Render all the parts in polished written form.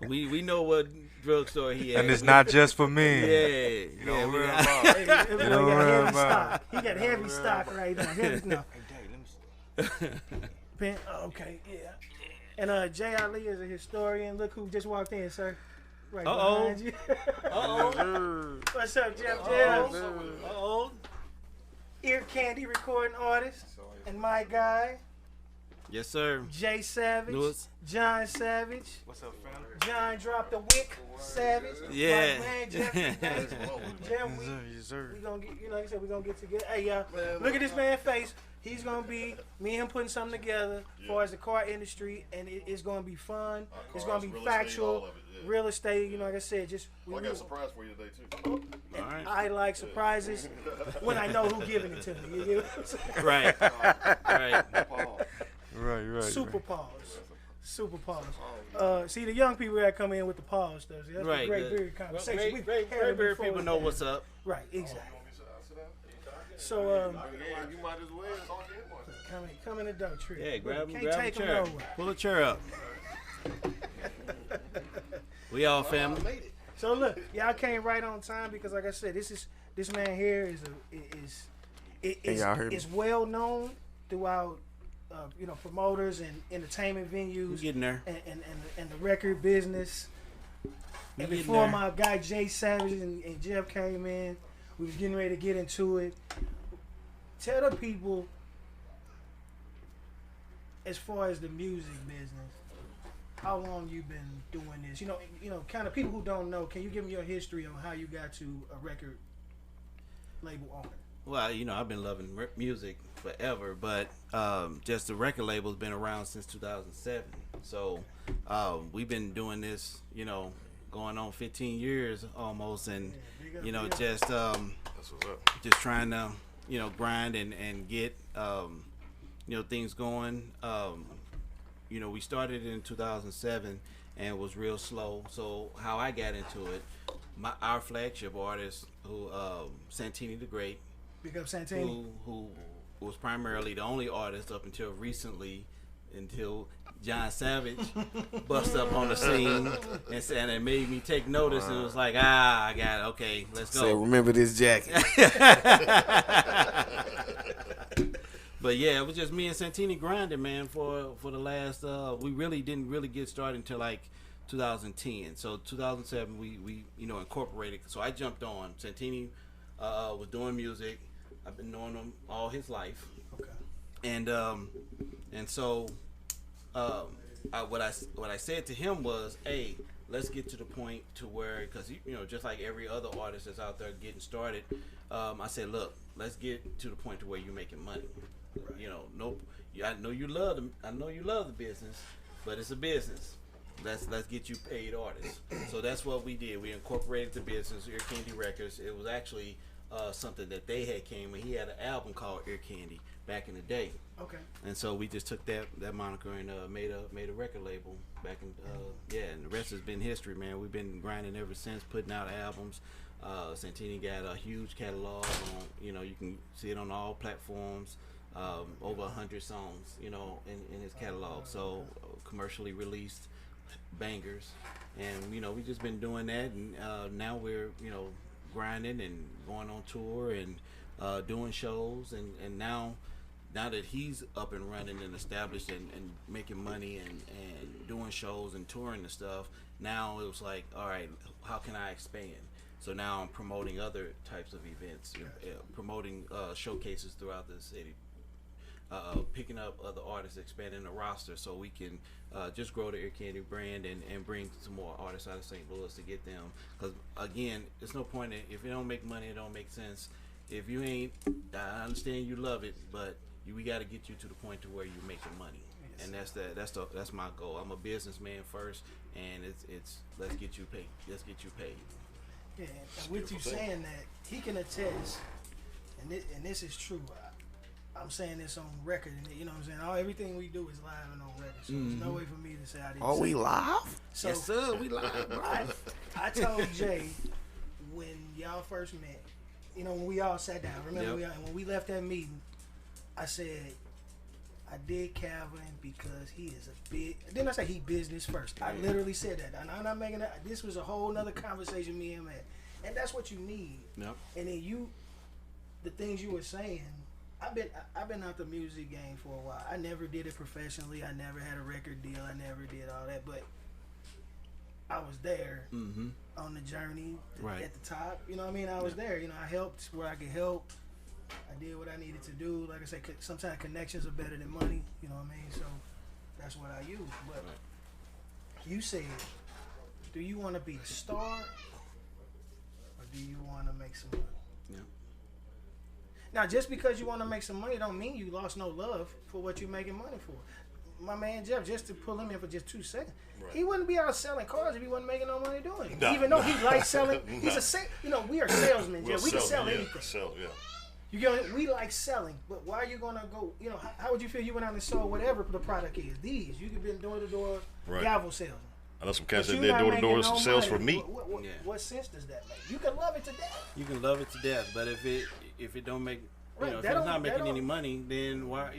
we know what drugstore he at. And it's not just for men. Yeah, You don't we worry got- about it. That boy don't got worry heavy about stock. He got heavy stock right now. Heavy, no. Pen, okay, yeah. And Jay Ali is a historian. Look who just walked in, sir. Right behind you. What's up, Jeff? Uh-oh. Ear Candy recording artist. And my guy, Yes, sir. Jay Savage. Lewis. John Savage. What's up, family? John dropped the wick. Savage. Yeah. My man, Jeff. Jeff, Yes, sir. we gonna get, like I said, we gonna get together. Hey, y'all, look at this man's face. He's gonna be me and him putting something together as far as the car industry, and it's gonna be fun. It's gonna be real estate, factual, all of it, yeah. real estate. You know, like I said, just Well, I got a surprise for you today too. All right. I like surprises when I know who's giving it to me. You get what I'm saying? Right. Paul. Right. Super pause. Super pause. See, the young people that come in with the pause stuff. See, that's Right. the great beard conversation. We've Great had it Beard before people with know that. what's up. Right, exactly. Sit down. So, Yeah, you might as well talk to him. come in the dope tree. Yeah, grab Can't a take 'em chair. nowhere. Pull a chair up. We all family. So look, y'all came right on time because, like I said, this man here y'all heard me? is well known throughout, promoters and entertainment We venues getting there. and the record business. We And getting before there. my guy Jay Savage and Jeff came in, we was getting ready to get into it. Tell the people, as far as the music business, how long you been doing this? You know, kind of people who don't know. Can you give them your history on how you got to a record label owner? Well, I've been loving music forever, but just the record label's been around since 2007. So we've been doing this, going on 15 years almost, and just That's what's up. just trying to grind and get things going. We started in 2007 and was real slow. So how I got into it, our flagship artist, who Santini the Great, Big up Santini. who was primarily the only artist up until recently, until John Savage bust up on the scene and it made me take notice, and it was like, I got it. Okay, let's go. Say, remember this jacket. But yeah, it was just me and Santini grinding, man, for the last. We really didn't get started until like 2010. So 2007, we incorporated. So I jumped on. Santini was doing music. I've been knowing him all his life, Okay. and so what I said to him was, hey, let's get to the point to where, because just like every other artist that's out there getting started, I said, look, let's get to the point to where you're making money. Nope. I know you love the business, but it's a business. Let's get you paid artists. So that's what we did. We incorporated the business, Ear Candy Records. It was actually something that they had came, and he had an album called Ear Candy back in the day. Okay. And so we just took that moniker and made a record label back in and the rest has been history, man. We've been grinding ever since, putting out albums. Santini got a huge catalog on, you can see it on all platforms. Over 100 songs, in his catalog. So commercially released bangers, and we just been doing that, and now we're grinding and going on tour and doing shows, and now that he's up and running and established and making money and doing shows and touring and stuff, now it was like, all right, how can I expand? So now I'm promoting other types of events, promoting showcases throughout the city, picking up other artists, expanding the roster so we can just grow the Ear Candy brand and bring some more artists out of St. Louis to get them. Because again, it's no point if it don't make money, it don't make sense. If you ain't, I understand you love it, but we got to get you to the point to where you're making money. Yes. And that's my goal. I'm a businessman first, and it's let's get you paid. Let's get you paid. Yeah, and with you saying that, he can attest, and this is true. I'm saying this on record, and you know what I'm saying. Everything we do is live and on record, so there's no way for me to say I didn't. Are say we it. live? So Yes, sir. We live, bro. I told Jay when y'all first met, when we all sat down. Remember, Yep. when we left that meeting, I said I did Calvin because he is a big. Didn't I say he business first? I literally said that. I'm not making that. This was a whole nother conversation me and him had, and that's what you need. Yep. And then the things you were saying. I've been out the music game for a while. I never did it professionally. I never had a record deal. I never did all that, but I was there on the journey at the top. You know what I mean? I was there. You know, I helped where I could help. I did what I needed to do. Like I said, sometimes connections are better than money. You know what I mean? So that's what I use. But you said, do you want to be a star or do you want to make some money? Yeah. Now, just because you want to make some money don't mean you lost no love for what you're making money for. My man Jeff, just to pull him in for just 2 seconds, he wouldn't be out selling cars if he wasn't making no money doing it. Even though he likes selling, he's we are salesmen, Jeff. We can sell anything. You get we like selling, but why are you gonna go? You know, how would you feel you went out and sold whatever the product is? These you could be door to door gavel salesman. I know some cats that did door to door sales for meat. What sense does that make? You can love it to death. You can love it to death, but if it don't make if it's not making any money, then why?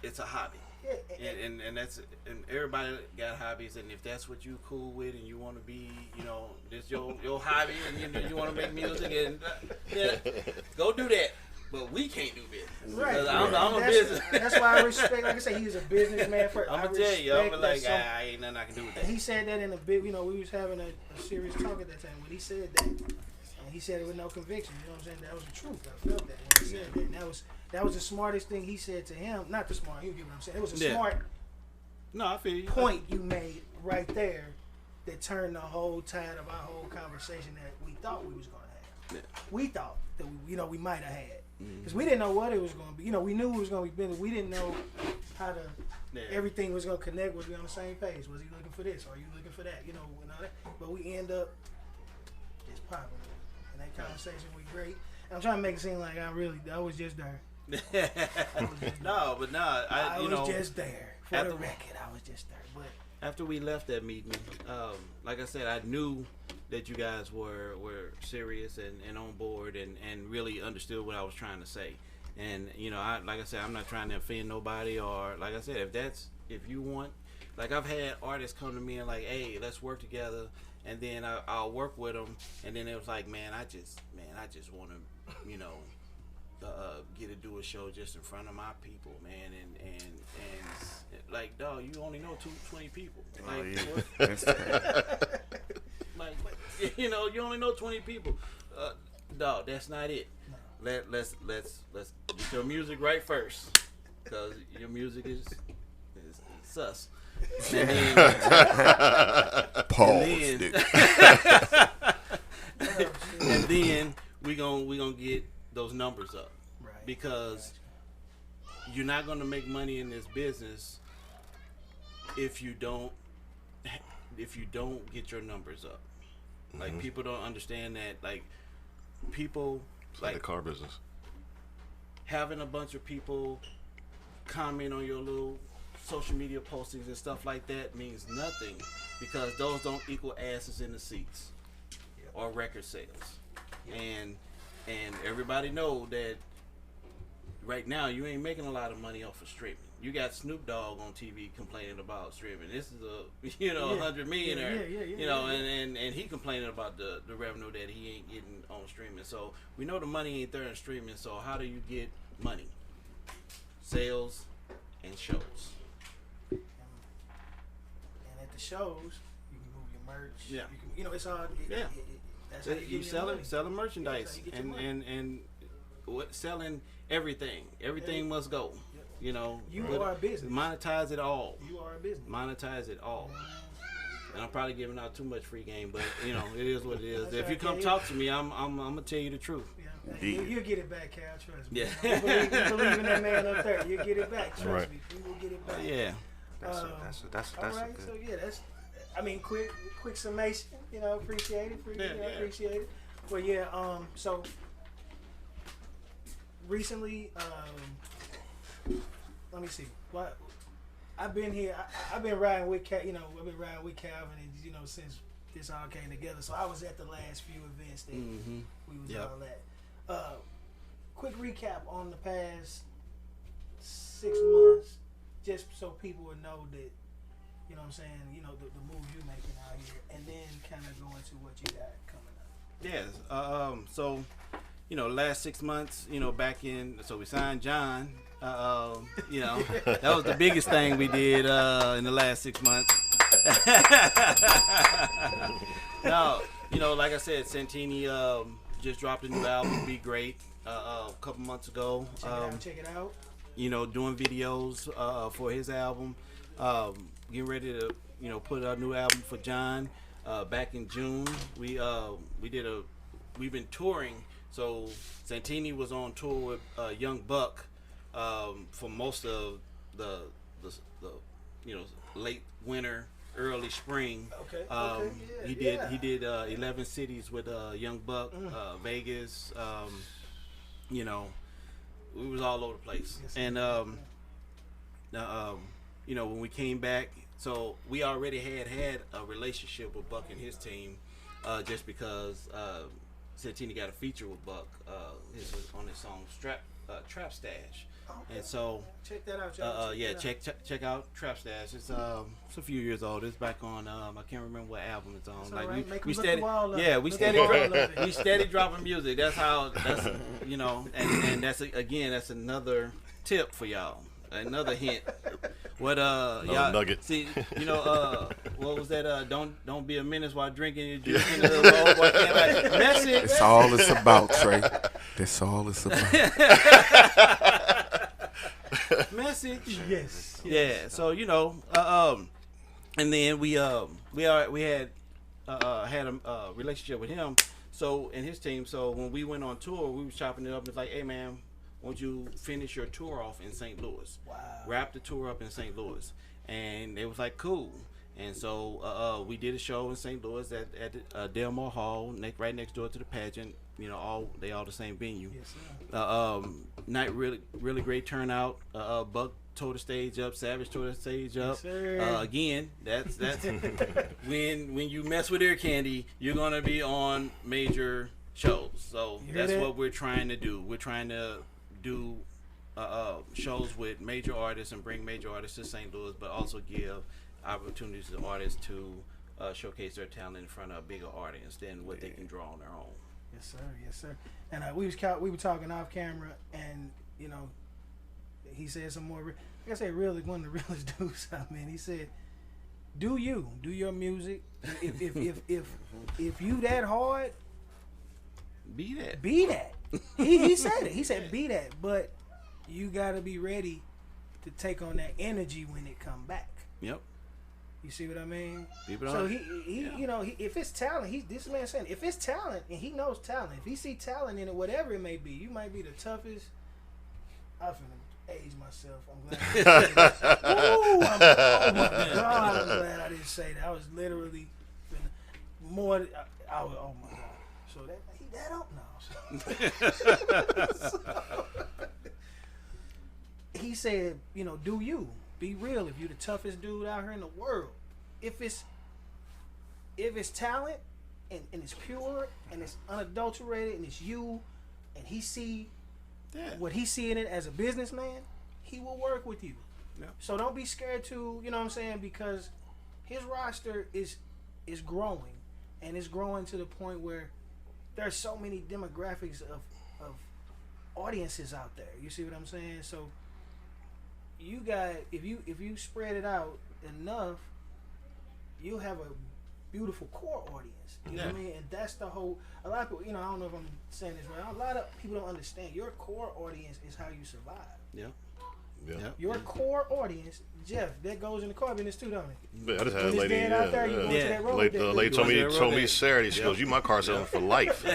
It's a hobby. Yeah, and that's everybody got hobbies, and if that's what you cool with and you want to be, this your hobby, and you want to make music, and go do that. But we can't do business. Right. I'm a business. That's why I respect. Like I say, he's a businessman. I'm gonna tell you, I'm like, I ain't nothing I can do with that. And he said that in a big. We was having a serious talk at that time when he said that, and he said it with no conviction. You know what I'm saying? That was the truth. I felt that when he said that. And that was the smartest thing he said to him. Not the smart. You get what I'm saying? It was a smart. No, I feel you. Point you made right there that turned the whole tide of our whole conversation that we thought we was gonna have. Yeah. We thought that we might have had. Because we didn't know what it was going to be. We knew it was going to be business. We didn't know how everything was going to connect. Was we on the same page? Was he looking for this? Or are you looking for that? And all that. But we end up just popping. And that conversation was great. And I'm trying to make it seem like I was just there. I was just there. For the record, I was just there. But after we left that meeting, like I said, I knew that you guys were serious and on board and really understood what I was trying to say. And like I said, I'm not trying to offend nobody, or like I said, if you want, like I've had artists come to me and like, hey, let's work together, and then I'll work with them, and then it was like, man, I just want to get to do a show just in front of my people, man, and like, dog, you only know 20 people. Like, you only know 20 people. Dog, that's not it. Let's get your music right first, because your music is sus. And then, and then we gonna get those numbers up, because you're not gonna make money in this business if you don't get your numbers up. Like, people don't understand that. Like, people like the car business, having a bunch of people comment on your little social media postings and stuff like that means nothing, because those don't equal asses in the seats or record sales. And everybody know that right now you ain't making a lot of money off of streaming. You got Snoop Dogg on TV complaining about streaming. This is a $100 millionaire, and he complaining about the revenue that he ain't getting on streaming. So we know the money ain't there in streaming. So how do you get money? Sales and shows. And at the shows, you can move your merch. Yeah. You can, it's all. That's how you selling merchandise and selling everything. Everything must go. You are a business. Monetize it all. You are a business. Monetize it all. And I'm probably giving out too much free game, but it is what it is. If you come talk to me, I'm gonna tell you the truth. Yeah. You'll get it back, Cal. Trust me. Yeah. You believe in that man up there. You'll get it back. Trust me. You will get it back. Yeah. That's all right. good. So that's. I mean, quick summation. Appreciate it. Appreciate it. Well, so recently, let me see. What I've been here. I've been riding with I've been riding with Calvin, and since this all came together. So I was at the last few events that we was all at. Quick recap on the past 6 months just so people would know that, you know what I'm saying, you know, the moves you making out here, and then kind of go into what you got coming up. Yes. So, you know, last 6 months, you know, so we signed John. You know, that was the biggest thing we did in the last 6 months. No, you know, like I said, Santini just dropped a new album, Be Great, a couple months ago. Check it out. You know, doing videos for his album. Getting ready to, you know, put a new album for John. Back in June, we've been touring. So Santini was on tour with Young Buck for most of the you know, late winter, early spring. Okay. Yeah, he did 11 cities with Young Buck, Vegas. You know, we was all over the place. Yes, and you know, when we came back, so we already had a relationship with Buck and his team, just because Santini got a feature with Buck on his song Trap Stash. Okay. And so check that out, y'all. Check out Trap Stash. It's a few years old. It's back on I can't remember what album it's on. That's like right. we steady dropping music. That's you know, and that's that's another tip for y'all. Another hint. What y'all nugget. See, you know, what was that? Don't be a menace while drinking. You're drinking message. That's all it's about, Trey. That's all it's about. Message. Yes. Yeah. So you know, and then we had a relationship with him. So and his team. So when we went on tour, we was chopping it up. It's like, hey man, won't you finish your tour off in St. Louis? Wow. Wrap the tour up in St. Louis. And it was like, cool. And so we did a show in St. Louis at Delmar Hall, right next door to the pageant. You know, they all the same venue. Yes, sir. Night really great turnout. Buck tore the stage up. Savage tore the stage up. Yes, sir. Again, that's when you mess with Ear Candy, you're gonna be on major shows. So that's what we're trying to do. We're trying to do shows with major artists and bring major artists to St. Louis, but also give opportunities to artists to showcase their talent in front of a bigger audience than what they can draw on their own. Yes, sir. Yes, sir. And we were talking off camera, and you know, he said some more. Like I said, really one of the realest dudes out, man. He said, "Do your music. If you that hard, be that. He said it. He said, be that. But you gotta be ready to take on that energy when it come back. Yep. You see what I mean? So he you know, if it's talent, this man saying, if it's talent, and he knows talent, if he see talent in it, whatever it may be, you might be the toughest. I'm finna age myself. I'm glad I didn't say that. Ooh, oh my God, I'm glad I didn't say that. I was literally more. Oh my God. So that don't know. He said, you know, do you be real? If you the toughest dude out here in the world, if it's talent and it's pure and it's unadulterated and it's you, and he see what he see in it as a businessman, he will work with you. Yeah. So don't be scared to, you know what I'm saying, because his roster is growing, and it's growing to the point where there's so many demographics of audiences out there. You see what I'm saying? So you got, if you spread it out enough, you'll have a beautiful core audience. You know what I mean? And that's the whole. A lot of people, you know, I don't know if I'm saying this right. A lot of people don't understand. Your core audience is how you survive. Yeah. Your core audience, Jeff, that goes in the car business too, don't it? I just had a lady. The lady told me Saturday. She goes, "You my car salesman for life."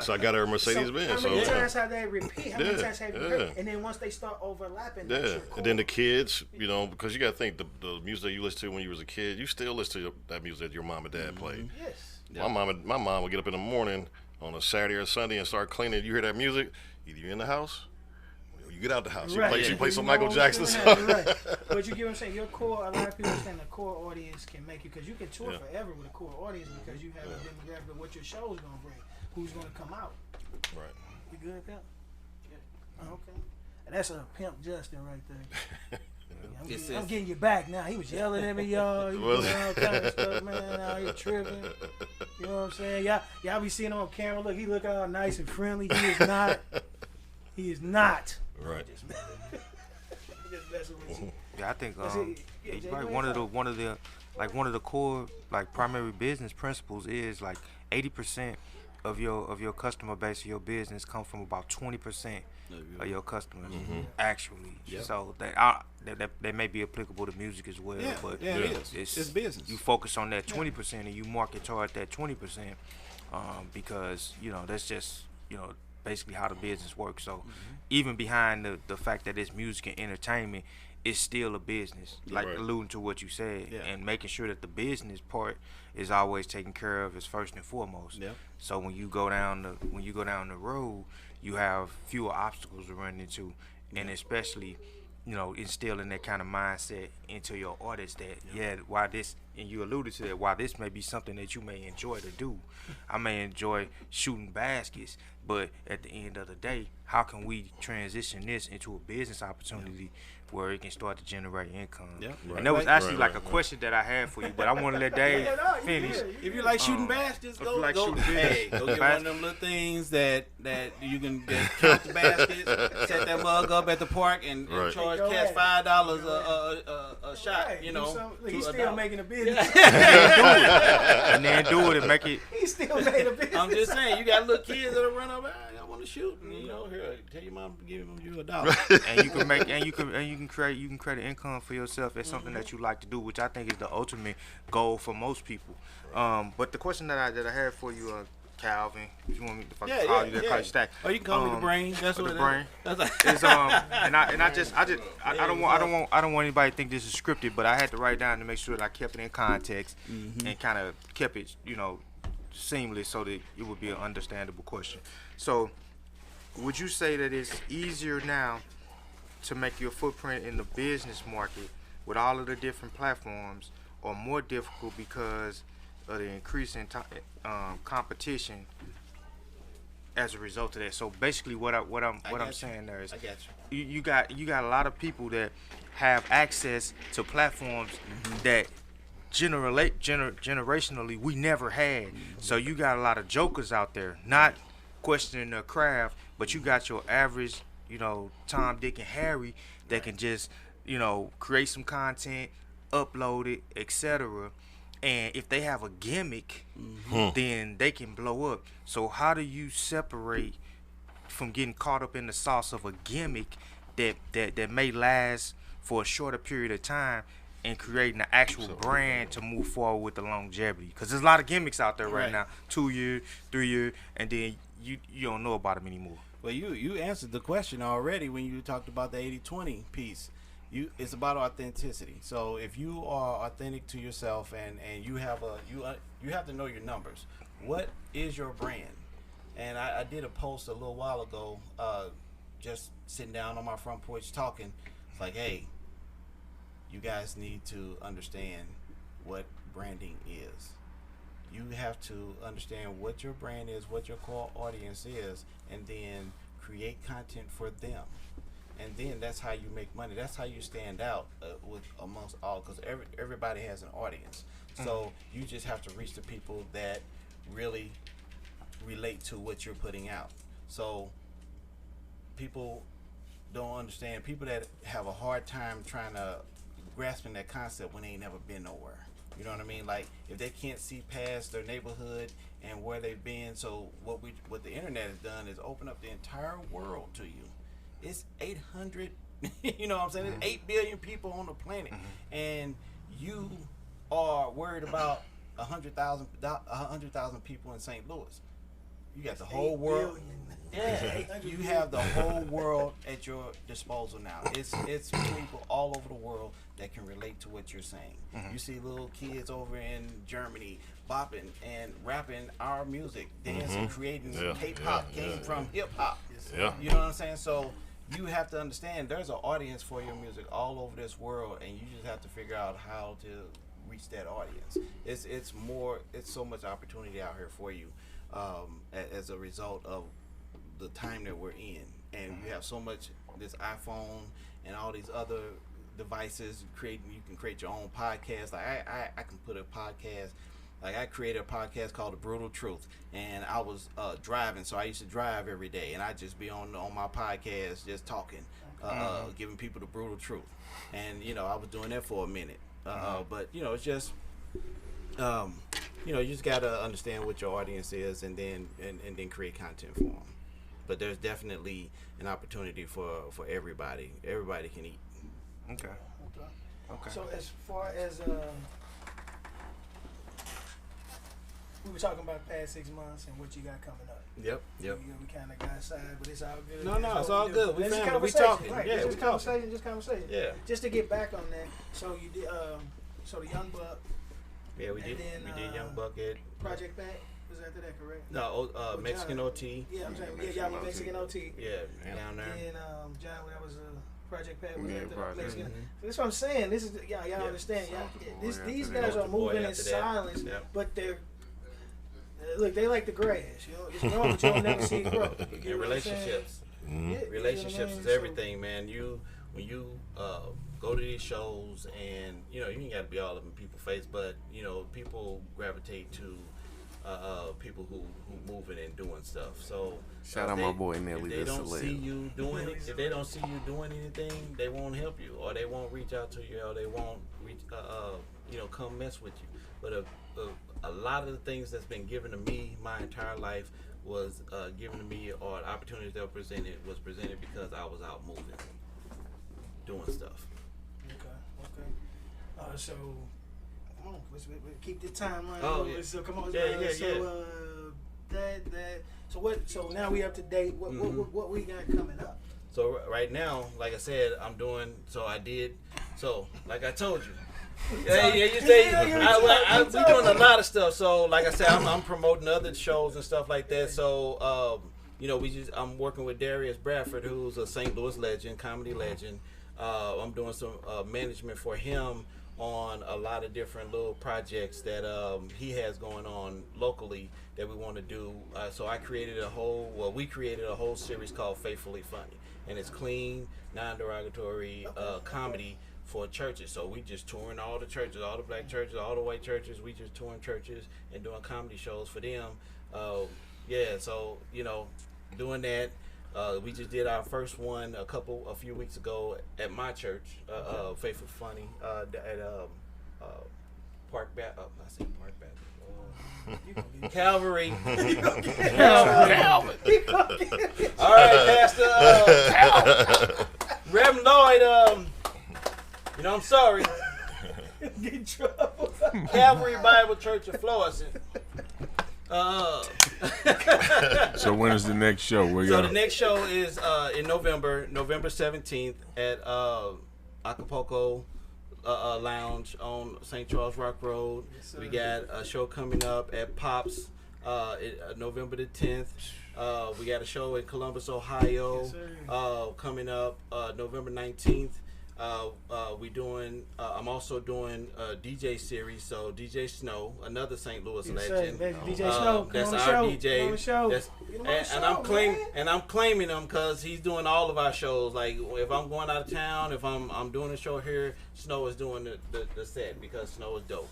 So I got her a Mercedes Benz. How many times have they repeat? How many times have you heard? And then once they start overlapping, that's your core. And then the kids, you know, because you got to think the music that you listened to when you was a kid, you still listen to that music that your mom and dad played. Yes. My mom would get up in the morning on a Saturday or Sunday and start cleaning. You hear that music, either you're in the house. You get out the house. Right. She plays some Michael Jackson song. Right. But you get what I'm saying? Your core, a lot of people saying the core audience can make you, because you can tour forever with a core audience because you have a demographic of what your show is going to bring, who's going to come out. Right. You good with that? Yeah. Okay. And that's a pimp Justin right there. I'm getting you back now. He was yelling at me, y'all. He was doing all kind of stuff, man. Out here tripping. You know what I'm saying? Y'all be seeing on camera. Look, he look all nice and friendly. He is not. He is not. Right. Just messing with you. Yeah, I think right, one of the core like primary business principles is like 80% of your customer base of your business come from about 20% of your customers actually. Yep. So that may be applicable to music as well. Yeah, but yeah, it is. It's business. You focus on that 20% and you market toward that 20% because that's just basically how the business works. So even behind the fact that it's music and entertainment, it's still a business, like Right. alluding to what you said, Yeah. and making sure that the business part is always taken care of is first and foremost. Yep. So when you go down the road, you have fewer obstacles to run into, and especially instilling that kind of mindset into your artists that why this, and you alluded to that, why this may be something that you may enjoy to do. I may enjoy shooting baskets, but at the end of the day, how can we transition this into a business opportunity where it can start to generate income? Yeah, right. And that was Right, actually right, like right, a question that I had for you, but I want to let Dave finish. If you like shooting baskets, if go you like go. shooting Hey, go get one of them little things that you can count the baskets, set that mug up at the park, and Right. charge Go cats ahead. $5 a shot. Right, You do know, something. Look, to he's a still dollar. making a business. And then do it and make it. He still made a business. I'm just saying, you got little kids that'll run up. I want to shoot, and here, tell your mom, give you $1. And you can make you can create an income for yourself. It's something that you like to do, which I think is the ultimate goal for most people. But the question that I had for you, Calvin, if you want me to call you that, call you Stack. Oh, you can call me the brain. That's what the it brain. is. That's Is I don't want anybody to think this is scripted, but I had to write down to make sure that I kept it in context and kind of kept it seamless so that it would be an understandable question. So, would you say that it's easier now to make your footprint in the business market with all of the different platforms, or more difficult because of the increasing competition as a result of that? So basically, what I'm saying there is, I got you got a lot of people that have access to platforms that generationally we never had. So you got a lot of jokers out there not questioning their craft, but you got your average Tom, Dick, and Harry that can just create some content, upload it, etc. And if they have a gimmick, then they can blow up. So how do you separate from getting caught up in the sauce of a gimmick that may last for a shorter period of time, and creating an actual brand to move forward with the longevity? Because there's a lot of gimmicks out there right now, 2 year, 3 year, and then you don't know about them anymore. Well, you answered the question already when you talked about the 80-20 piece. It's about authenticity. So if you are authentic to yourself and you have you have to know your numbers. What is your brand? And I did a post a little while ago, just sitting down on my front porch talking. It's like, hey, you guys need to understand what branding is. You have to understand what your brand is, what your core audience is, and then create content for them. And then that's how you make money. That's how you stand out with amongst all, because everybody has an audience. So you just have to reach the people that really relate to what you're putting out. So people don't understand. People that have a hard time trying to grasping that concept when they ain't never been nowhere. You know what I mean? Like, if they can't see past their neighborhood and where they've been, so what the internet has done is open up the entire world to you. It's 800, you know what I'm saying? There's 8 billion people on the planet, and you are worried about 100,000 people in St. Louis. You got the whole world. Yeah, you have the whole world at your disposal now. It's people all over the world that can relate to what you're saying. You see little kids over in Germany bopping and rapping our music, dancing, creating K-pop came from hip-hop. Yeah. You know what I'm saying? So you have to understand there's an audience for your music all over this world, and you just have to figure out how to reach that audience. It's so much opportunity out here for you as a result of the time that we're in, and you have so much this iPhone and all these other devices. You can create your own podcast. Like I can put a podcast. Like I created a podcast called The Brutal Truth, and I was driving, so I used to drive every day, and I'd just be on my podcast just talking, giving people the brutal truth, and I was doing that for a minute, but it's just, you just gotta understand what your audience is, and then create content for them. But there's definitely an opportunity for everybody. Everybody can eat. Okay. So as far as we were talking about the past 6 months and what you got coming up. Yep. We kind of got aside, but it's all good. No, it's all good. We family. We talking. talking. Right. Yeah, Just conversation. Yeah. Just to get back on that. So you did. So the Young Buck. Yeah, we did. We did Young Bucket. Project Back. Was after that correct? No, Mexican OT. Yeah, I'm saying y'all were Mexican OT. Yeah, down there. And John, that was Project Pat. Was Yeah, after Project. Mexican. So that's what I'm saying. This is y'all understand. These guys are moving in silence, but they're. Look, they like the grass. It's growing, but you'll never see it grow. And relationships. Yeah, Relationships is everything, man. When you go to these shows, and you ain't got to be all up in people's face, but people gravitate to people who moving and doing stuff. So shout out my boy Nelly. If they don't see you doing it, if they don't see you doing anything, they won't help you, or they won't reach out to you, or they won't come mess with you. But a lot of the things that's been given to me my entire life was given to me, or the opportunities that was presented because I was out moving, doing stuff. Okay. So come on, let's keep the timeline. Oh, yeah. So come on. Yeah. So what? So now we up to date. What we got coming up? So right now, like I said, I'm doing. So I did. So like I told you. Yeah, you say we doing a lot of stuff. So like I said, I'm promoting other shows and stuff like that. So I'm working with Darius Bradford, who's a St. Louis legend, comedy legend. I'm doing some management for him on a lot of different little projects that he has going on locally that we want to do. So we created a whole series called Faithfully Funny, and it's clean, non-derogatory comedy for churches. So we just touring all the churches, all the black churches, all the white churches. We just touring churches and doing comedy shows for them. So doing that. We just did our first one a few weeks ago at my church, Faithful Funny, at Park Baptist. I say Park Baptist. Calvary. Calvary. All right, Pastor. Reverend Lloyd. I'm sorry. Get in trouble. Calvary Bible Church of Florissant. So when is the next show? The next show is in November 17th at Acapulco Lounge on St. Charles Rock Road. Yes, we got a show coming up at Pops November the 10th. We got a show in Columbus, Ohio coming up November 19th. I'm also doing a DJ series. So DJ Snow, another St. Louis legend. DJ Snow, that's our DJ. And I'm claiming him because he's doing all of our shows. Like if I'm going out of town, if I'm doing a show here, Snow is doing the set because Snow is dope.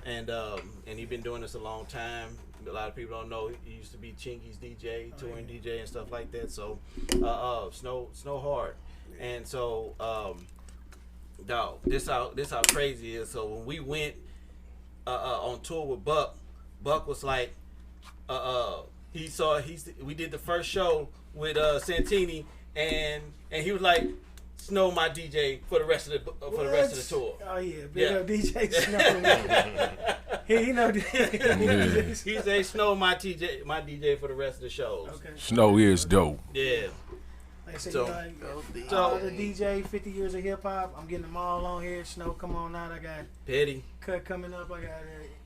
Okay. And he's been doing this a long time. A lot of people don't know he used to be Chingy's DJ, touring DJ and stuff like that. So Snow hard. And so dog, this how crazy it is. So when we went on tour with Buck was like we did the first show with Santini and he was like, Snow my DJ for the rest of the tour. Oh yeah, big up DJ Snow. He know he's a Snow my DJ for the rest of the shows. Okay. Snow is dope. Yeah. Like I said, all the DJ, 50 years of hip hop. I'm getting them all on here. Snow, come on out. I got Petty Cut coming up. I got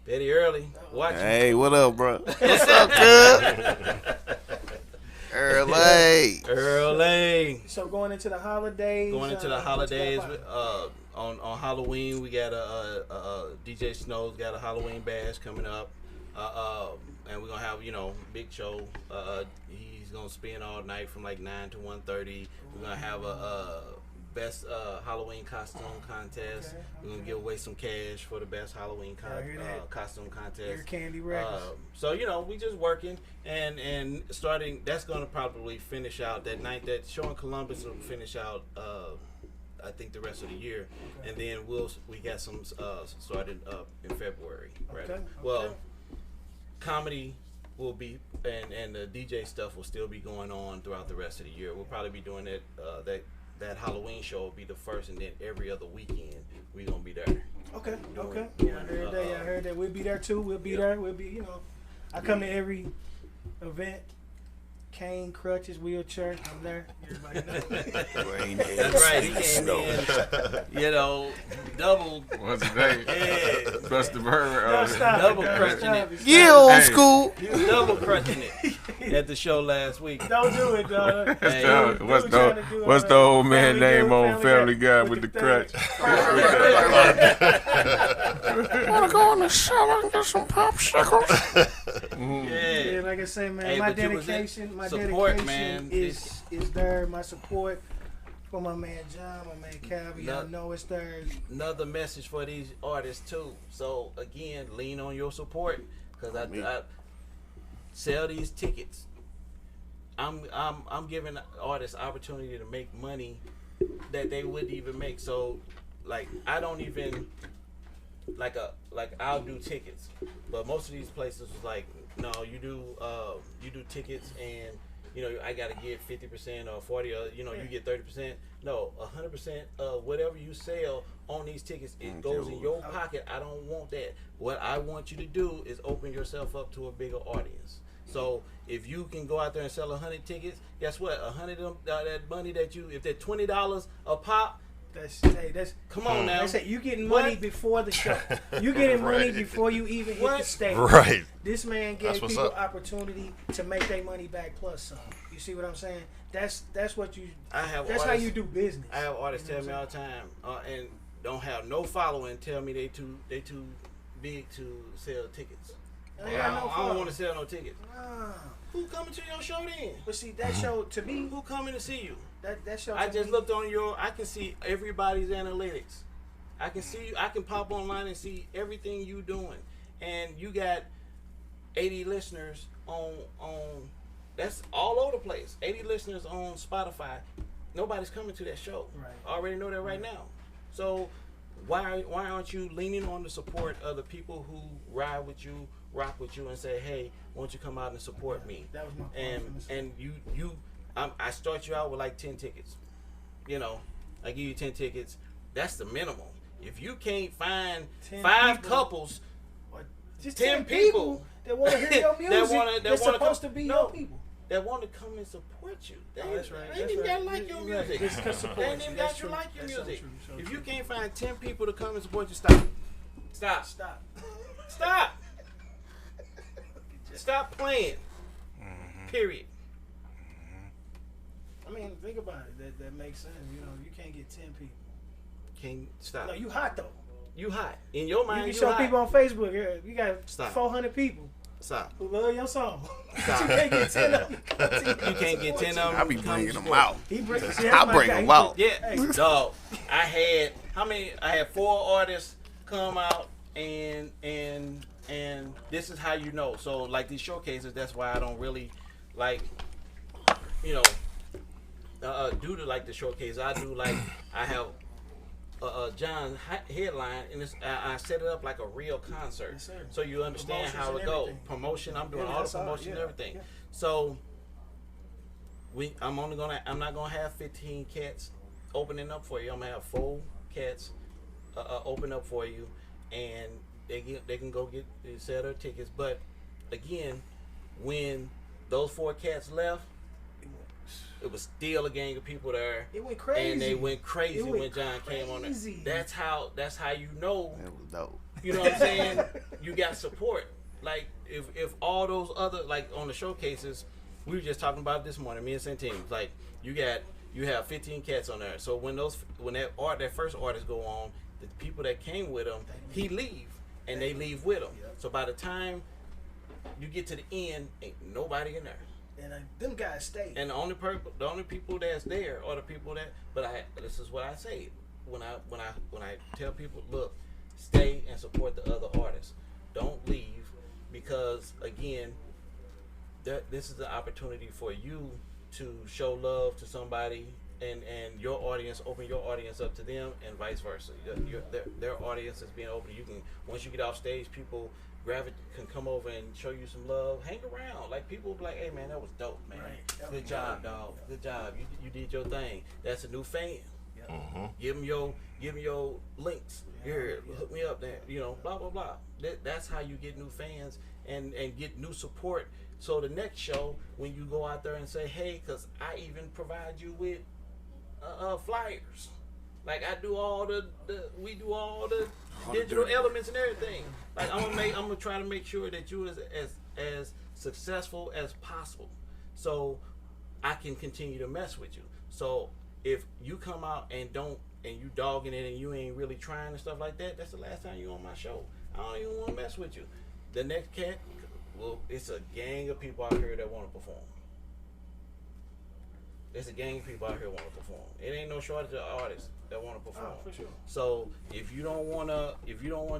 Petty Early. Watch. Hey, what up, bro? What's up, good? Early. So going into the holidays. On Halloween, we got DJ Snow's got a Halloween bash coming up. And we're gonna have big show. He's gonna spend all night from like 9 to 1:30. We're gonna have a best Halloween costume contest. Okay. We're gonna give away some cash for the best Halloween costume contest. Air Candy Records. So we just working and starting. That's gonna probably finish out that night. That show in Columbus will finish out. I think the rest of the year, and then we got some started in February. Right. Okay. Well, comedy will be and the DJ stuff will still be going on throughout the rest of the year. We'll probably be doing that Halloween show will be the first, and then every other weekend we're gonna be there. Okay. Okay. Doing, I heard that. We'll be there too. We'll be there. We'll be. I come to every event. Cane, crutches, wheelchair. I'm there. Everybody knows. That's right. He came in, double. What's his name? Yeah. Buster Bird. Double crutching it. Yeah, old school. He was double crutching it at the show last week. Don't do it, dog. What's the old man name on Family Guy with the crutch? Wanna go in the shower and get some popsicles? Yeah, like I say, man, my dedication man, is there. My support for my man John, my man Calvin. I know it's there. Another message for these artists too. So again, lean on your support because I sell these tickets. I'm giving artists opportunity to make money that they wouldn't even make. So like I don't even I'll do tickets, but most of these places was like, no, you do tickets and I gotta get 50% or 40 or you get 30%. No, 100% of whatever you sell on these tickets, it goes in your pocket. I don't want that. What I want you to do is open yourself up to a bigger audience. So if you can go out there and sell 100 tickets, guess what? 100 of them, that money that if they're $20 a pop. That's come on now. That's it. You getting money before the show. You getting money before you even hit the stage. Right. This man gave people opportunity to make their money back plus some. You see what I'm saying? That's what you. That's how you do business. I have artists tell me all the time, and don't have no following. Tell me they too big to sell tickets. I don't want to sell no tickets. Who coming to your show then? But see that show to me. Who coming to see you? That show. I just looked on I can see everybody's analytics. I can see you. I can pop online and see everything you doing, and you got 80 listeners on. That's all over the place. 80 listeners on Spotify. Nobody's coming to that show. Right. I already know that right now. So why aren't you leaning on the support of the people who ride with you, rock with you, and say, hey, won't you come out and support me? That was my point. And you. I start you out with like 10 tickets. I give you 10 tickets. That's the minimum. If you can't find 5 couples, just 10 people that want to hear your music, they're supposed to be your people. That want to come and support you. That's right. They ain't even got to like your music. They ain't even got to like your music. If you can't find 10 people to come and support you, stop. Stop playing. Period. I mean, think about it. That makes sense. You can't get 10 people. Can't stop. No, you hot though. You hot. In your mind, you can show hot. people on Facebook. You got 400 people. Stop. Who love your song. Stop. You can't get 10 of them. You can't get 10 of them. I be bringing them out. I'll bring them out. Yeah, dog. I had 4 artists come out, and this is how you know. So like these showcases, that's why I don't really like, due to like the showcase. I do like I have John headline, and I set it up like a real concert, yes, so you understand how it goes. Promotion, I'm doing all the promotion and everything. Yeah. So I'm not gonna have 15 cats opening up for you. I'm gonna have 4 cats open up for you, and they can go sell their tickets. But again, when those 4 cats left, it was still a gang of people there. It went crazy. And they went crazy when John came on there. That's how you know. That was dope. You know what I'm saying? You got support. Like if all those other, like on the showcases, we were just talking about it this morning, me and Santini. Like you have 15 cats on there. So when that first artist go on, the people that came with him, he leave and they leave with him. So by the time you get to the end, ain't nobody in there. And them guys stay. And the only people that's there are the people that. But this is what I say when I tell people, look, stay and support the other artists. Don't leave, because again, this is the opportunity for you to show love to somebody, and your audience, open your audience up to them, and vice versa. Their audience is being open. You can, once you get off stage, people can come over and show you some love. Hang around, like people be like, "Hey man, that was dope, man. Right. Good job, dog. Good job. You did your thing. That's a new fan. Mm-hmm. Give them your links. Here, hook me up there. You know, blah blah blah. That's how you get new fans and get new support. So the next show, when you go out there and say, "Hey," because I even provide you with flyers. Like I do we do all the digital elements and everything. Like I'm gonna try to make sure that you as successful as possible, so I can continue to mess with you. So if you come out and you dogging it and you ain't really trying and stuff like that, that's the last time you on my show. I don't even want to mess with you. The next cat, well, it's a gang of people out here that want to perform. There's a gang of people out here want to perform. It ain't no shortage of artists that want to perform. For sure. So if you don't wanna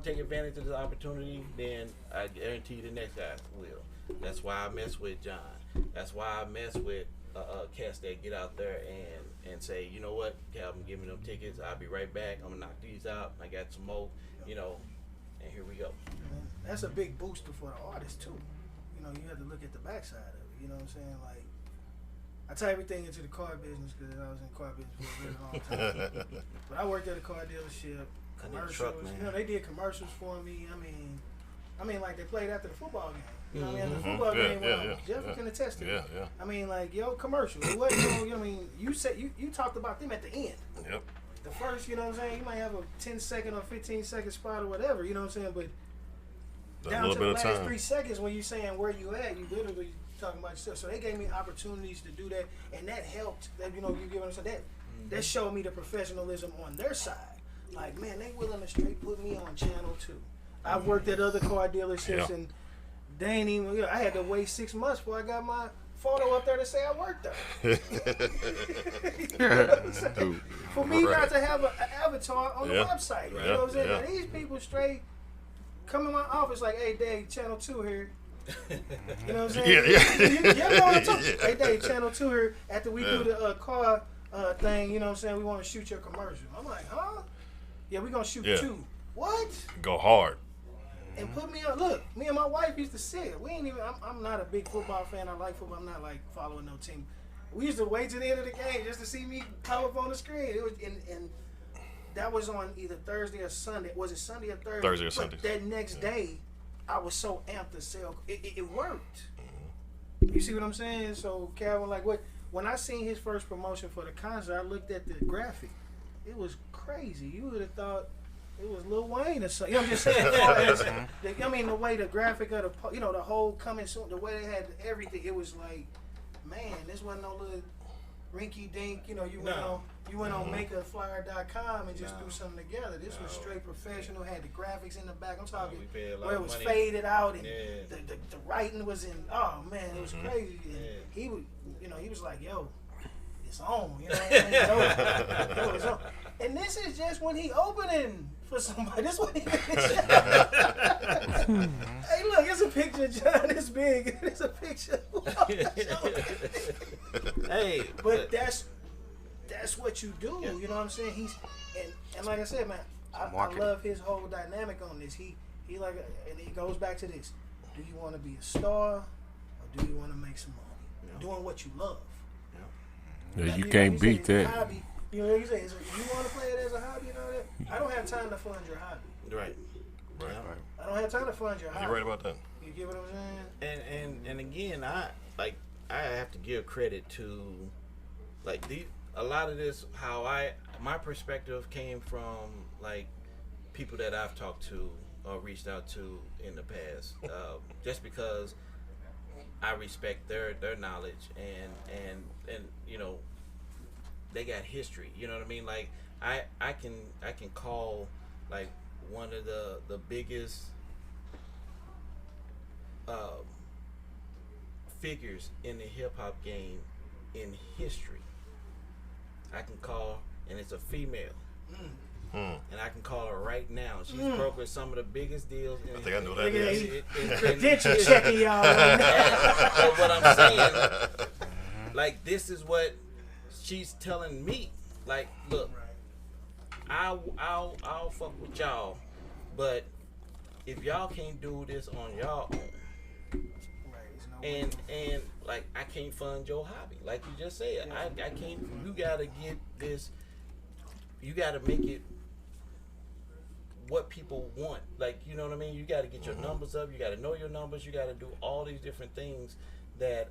take advantage of this opportunity, then I guarantee you the next guy will. That's why I mess with John. That's why I mess with cats that get out there and say, you know what, Calvin, give me them tickets. I'll be right back. I'm gonna knock these out. I got some more, and here we go. And that's a big booster for the artist too. You know, you have to look at the backside of it. You know what I'm saying? Like, I tie everything into the car business because I was in car business for a very long time. But I worked at a car dealership, commercials. They did commercials for me. I mean, like they played after the football game. You know what I mean? After the football game, Jeff can attest to it. Yeah. I mean, like, commercial. It wasn't, you said you talked about them at the end. Yep. The first, you know what I'm saying? You might have a 10-second or 15-second spot or whatever. You know what I'm saying? But down to the last 3 seconds when you saying where you at, you literally talking about yourself. So they gave me opportunities to do that, and that helped. That you get what I'm saying. That showed me the professionalism on their side. Like, man, they willing to straight put me on channel 2. I've worked at other car dealerships, and they ain't even. I had to wait 6 months before I got my photo up there to say I worked there. You know what I'm saying? For me not to have an avatar on the website. You know what I'm saying? Now, these people straight come in my office like, "Hey, Dave, channel 2 here." You know what I'm saying? You know what I'm talking about. Hey, Dave, channel 2 here. After we do the car thing, you know what I'm saying? We want to shoot your commercial. I'm like, huh? Yeah, we gonna shoot 2. What? Go hard. And put me on. Look, me and my wife used to sit. We ain't even. I'm not a big football fan. I like football. I'm not like following no team. We used to wait to the end of the game just to see me pop up on the screen. It was and that was on either Thursday or Sunday. Was it Sunday or Thursday? Thursday or Sunday. That next day, I was so amped to sell. It worked. You see what I'm saying? So Calvin, like, when I seen his first promotion for the concert, I looked at the graphic. It was crazy. You would have thought it was Lil Wayne or something. You know what I'm just saying? The way the graphic of the, the whole coming soon, the way they had everything, it was like, man, this wasn't no little rinky dink. You went on makeaflyer.com and just threw something together. This was straight professional. Had the graphics in the back. I'm talking where it was faded out and the writing was in. Oh man, it was crazy. And he would, he was like, yo, it's on. You know what I mean? It's on. And this is just when he opening for somebody. This what he Hey, look, it's a picture of John this big. It's a picture. Hey, but that's what you do. You know what I'm saying? He's and like I said, man, I love his whole dynamic on this. He like, and he goes back to this. Do you want to be a star or do you want to make some money? Doing what you love. Yeah, you can't beat that. Hobby, you know what you say? You want to play it as a hobby and all that? I don't have time to fund your hobby. Right. I don't have time to fund your hobby. You're right about that. You get what I'm saying? And again, I have to give credit to a lot of this. My perspective came from like people that I've talked to or reached out to in the past, just because I respect their knowledge and they got history. You know what I mean? Like I can call like one of the biggest figures in the hip hop game in history. I can call, and it's a female. And I can call her right now. She's brokered some of the biggest deals. I think I know that is. Credential checking y'all. But what I'm saying, like, this is what she's telling me. Like, look, I'll fuck with y'all, but if y'all can't do this on y'all own, and like, I can't fund your hobby, like you just said, I can't. You gotta get this. You gotta make it what people want. Like, you know what I mean? You got to get your numbers up. You got to know your numbers. You got to do all these different things that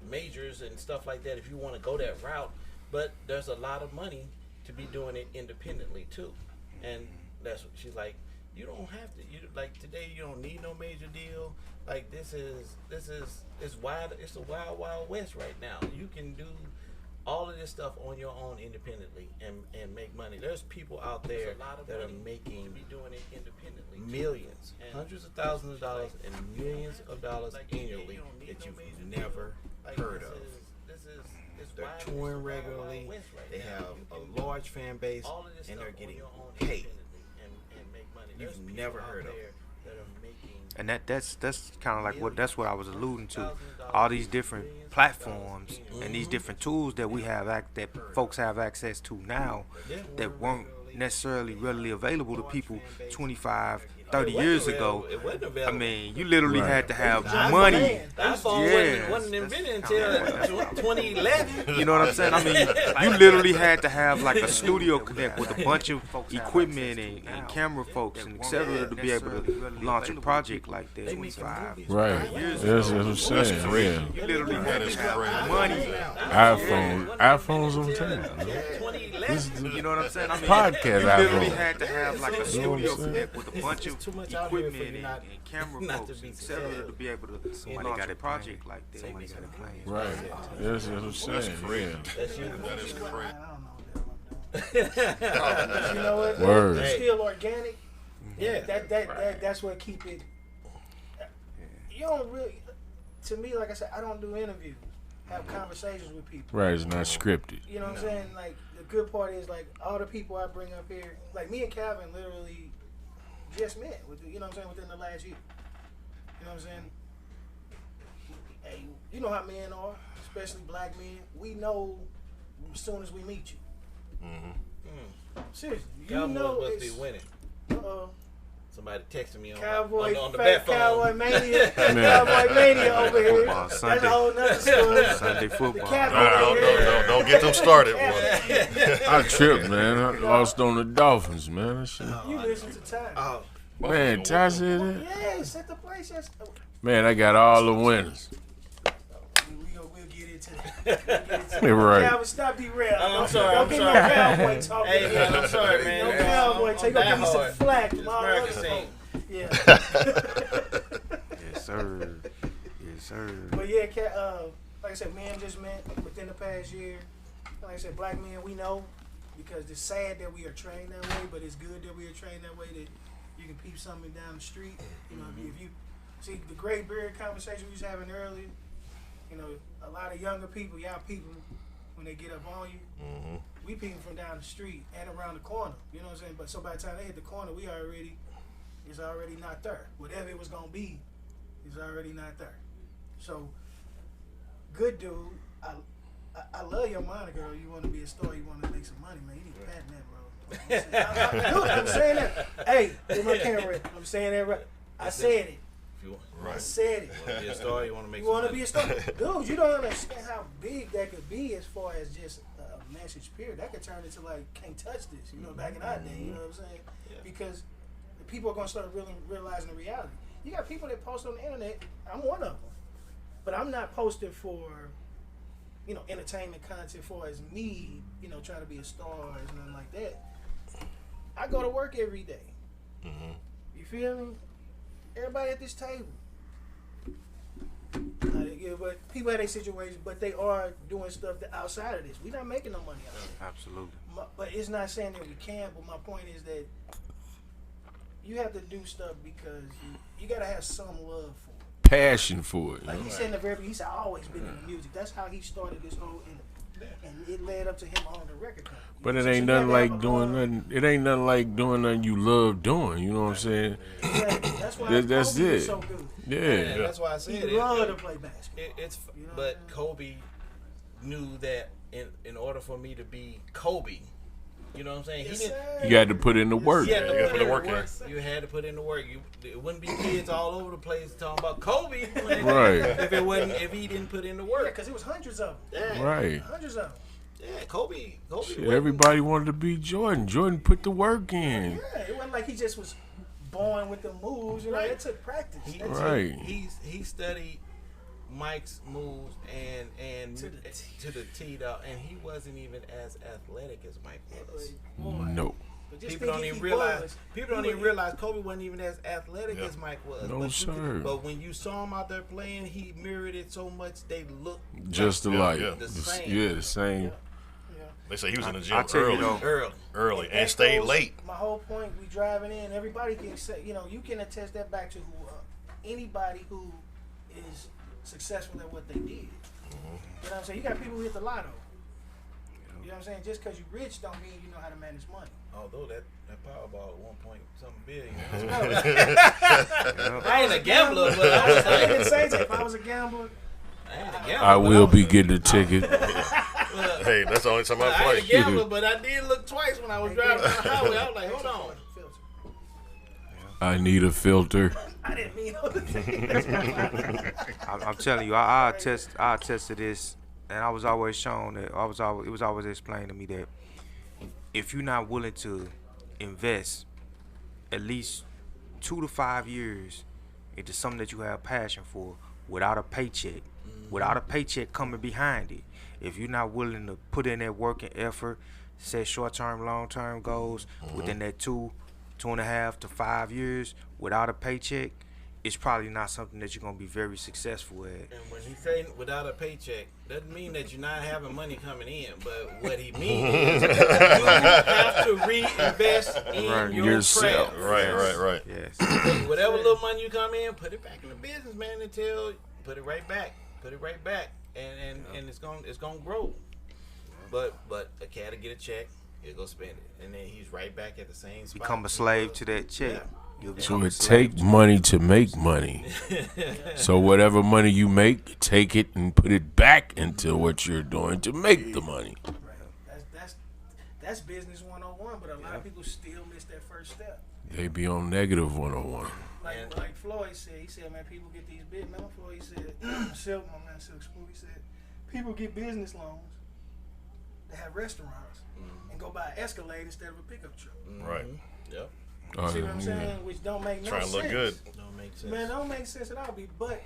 majors and stuff like that, if you want to go that route. But there's a lot of money to be doing it independently too. And that's what she's like, you don't have to. You, like, today you don't need no major deal. Like, it's wild. It's a wild west right now. You can do all of this stuff on your own independently and make money. There's people out there that are making, be doing it independently, millions, hundreds of thousands of dollars, and millions of dollars annually that you've never heard of. They're touring regularly. They have a large fan base, and they're getting paid. You've never heard of it. And that's kind of like what I was alluding to. All these different platforms and these different tools that we have that folks have access to now that weren't necessarily readily available to people 25, 30 years ago. I mean, you literally had to have money. iPhone wasn't invented until 2011. You know what I'm saying? I mean, you literally had to have like a studio connect with a bunch of equipment and camera folks and etc. to be able to launch a project like that. 25 Right. years That's ago. what I'm saying. Yeah. You literally had to have money. iPhones on time. You know what I'm saying? I mean, Podcast you literally iPhone. had to have like a studio saying? connect with a bunch of Too much out here for equipment you and camera not folks to be and etc. to be able to launch a project like that. Somebody got a plan. Right. That's what I'm saying. Yeah. That is crazy. You know what? Word. It's still organic. Yeah. That's what keep it. You don't really. To me, like I said, I don't do interviews. Have conversations with people. Right. It's not scripted. You know what I'm saying? Like, the good part is, like, all the people I bring up here, like me and Calvin literally just met. You know what I'm saying? Within the last year. You know what I'm saying? Hey, you know how men are, especially black men. We know as soon as we meet you. Seriously, you Cowboys know must it's be winning. Somebody texting me on Cowboy, on the bat phone. Cowboy Mania, Cowboy Mania over here. Football, That's Sunday. a whole nother story. Sunday football. The Cowboy, Don't get them started, boy. I tripped, man. I lost on the Dolphins, man. That shit. You listen to Ty. Man, Ty said that. Yeah, set the place. Yes. Man, I got all the winners. We'll get into that. Yeah, right. Calvin, stop derailing. I'm sorry. Don't get no cowboy talk. Hey, man, I'm sorry, man. No cowboy talk. You gonna give me some flack from all the American other scene. folks. Yeah. Yes, sir. Yes, sir. But yeah, like I said, men just met within the past year. Like I said, black men, we know, because it's sad that we are trained that way, but it's good that we are trained that way, that you can peep something down the street. You know, if you see the gray beard conversation we was having earlier, you know, a lot of younger people, y'all people, when they get up on you, we peeping from down the street and around the corner. You know what I'm saying? But so by the time they hit the corner, it's already not there. Whatever it was gonna be, is already not there. So, good dude. I love your moniker. You want to be a star. You want to make some money, man. You need to patent that, bro. I'm saying that. Hey, with my camera, I'm saying that right. I said it. I said it. You want to be a star? You want to make You want to be a star? Dude, you don't understand how big that could be as far as just a message, period. That could turn into, like, can't touch this, you know, back in our day, you know what I'm saying? Yeah. Because the people are going to start really realizing the reality. You got people that post on the internet. I'm one of them. But I'm not posting for, you know, entertainment content for as me, you know, trying to be a star or nothing like that. I go to work every day. You feel me? Everybody at this table. But people have their situations, but they are doing stuff that outside of this. We're not making no money out of it. Absolutely. But it's not saying that we can't, but my point is that, you have to do stuff because you gotta have some love for it. Passion for it. Like he said in the very beginning, he said, I always been in the music. That's how he started this whole, and it led up to him on the record company. But it ain't nothing like doing nothing. It ain't nothing like doing nothing you love doing. You know what I'm saying? Exactly. That's why That's Kobe it. was so good. Yeah. That's why I said He loved to play basketball. But Kobe knew that in order for me to be Kobe, you know what I'm saying? Yes, He didn't. sir. You had to put in the work. You had to put in the work. in. You had to put in the work. It wouldn't be kids all over the place talking about Kobe. Right. If he didn't put in the Yeah, work. because it was hundreds of them. Yeah. Right. Hundreds of them. Yeah, Kobe. Shit, wasn't- everybody wanted to be Jordan. Jordan put the work in. Yeah, it wasn't like he just was born with the moves. You know, Right. it took practice. That's Right. He studied Mike's moves and To the to the tee dog, and he wasn't even as athletic as Mike was. No. But just People think don't if even he realize. was, People don't even realize Kobe wasn't even as athletic Yeah. as Mike was. No, sir. But when you saw him out there playing, he mirrored it so much they looked Just like alike. yeah. The same. Yeah, the same. They say he was in the I gym tell you early, though, early. and that stayed goes- late. My whole point, we driving in, everybody can say, you know, you can attest that back to who anybody who is successful at what they did. You know what I'm saying? You got people who hit the lotto. You know what I'm saying? Just because you're rich don't mean you know how to manage money. Although that Powerball at 1.something billion. I I ain't a gambler, but I didn't say that. If I was a gambler, I ain't a gambler. I will be getting a ticket. Hey, that's the only time I I ain't a play. gambler, but I did look twice when I was driving down the highway. I was like, hold on. I need a filter. I didn't mean all the things. I'm telling you, I attest to this, and I was always shown that it was always explained to me that if you're not willing to invest at least 2 to 5 years into something that you have passion for without a paycheck, without a paycheck coming behind it, if you're not willing to put in that work and effort, set short-term, long-term goals within that 2.5 to 5 years without a paycheck, it's probably not something that you're gonna be very successful at. And when he say without a paycheck, doesn't mean that you're not having money coming in. But what he means is you have to reinvest in Right. your Yourself. craft. Right. Yes. Whatever little money you come in, put it back in the business, man. Put it right back, and it's gonna grow. But a cat will get a check, he'll go spend it, and then he's right back at the same spot. Become a slave to that check. Yeah. You'll So become a it slave take money to make money. So whatever money you make, take it and put it back into what you're doing to make the money. That's business 101, but a lot of people still miss that first step. They be on negative 101. Like Floyd said, he said, man, people get these big. Remember Floyd said, Silk, my man Silk Spoon, he said, people get business loans to have restaurants and go buy an Escalade instead of a pickup truck. Right. Yep. See what I'm saying? Which don't make no Trying sense. to look good. Don't make sense. Man, don't make sense at all. But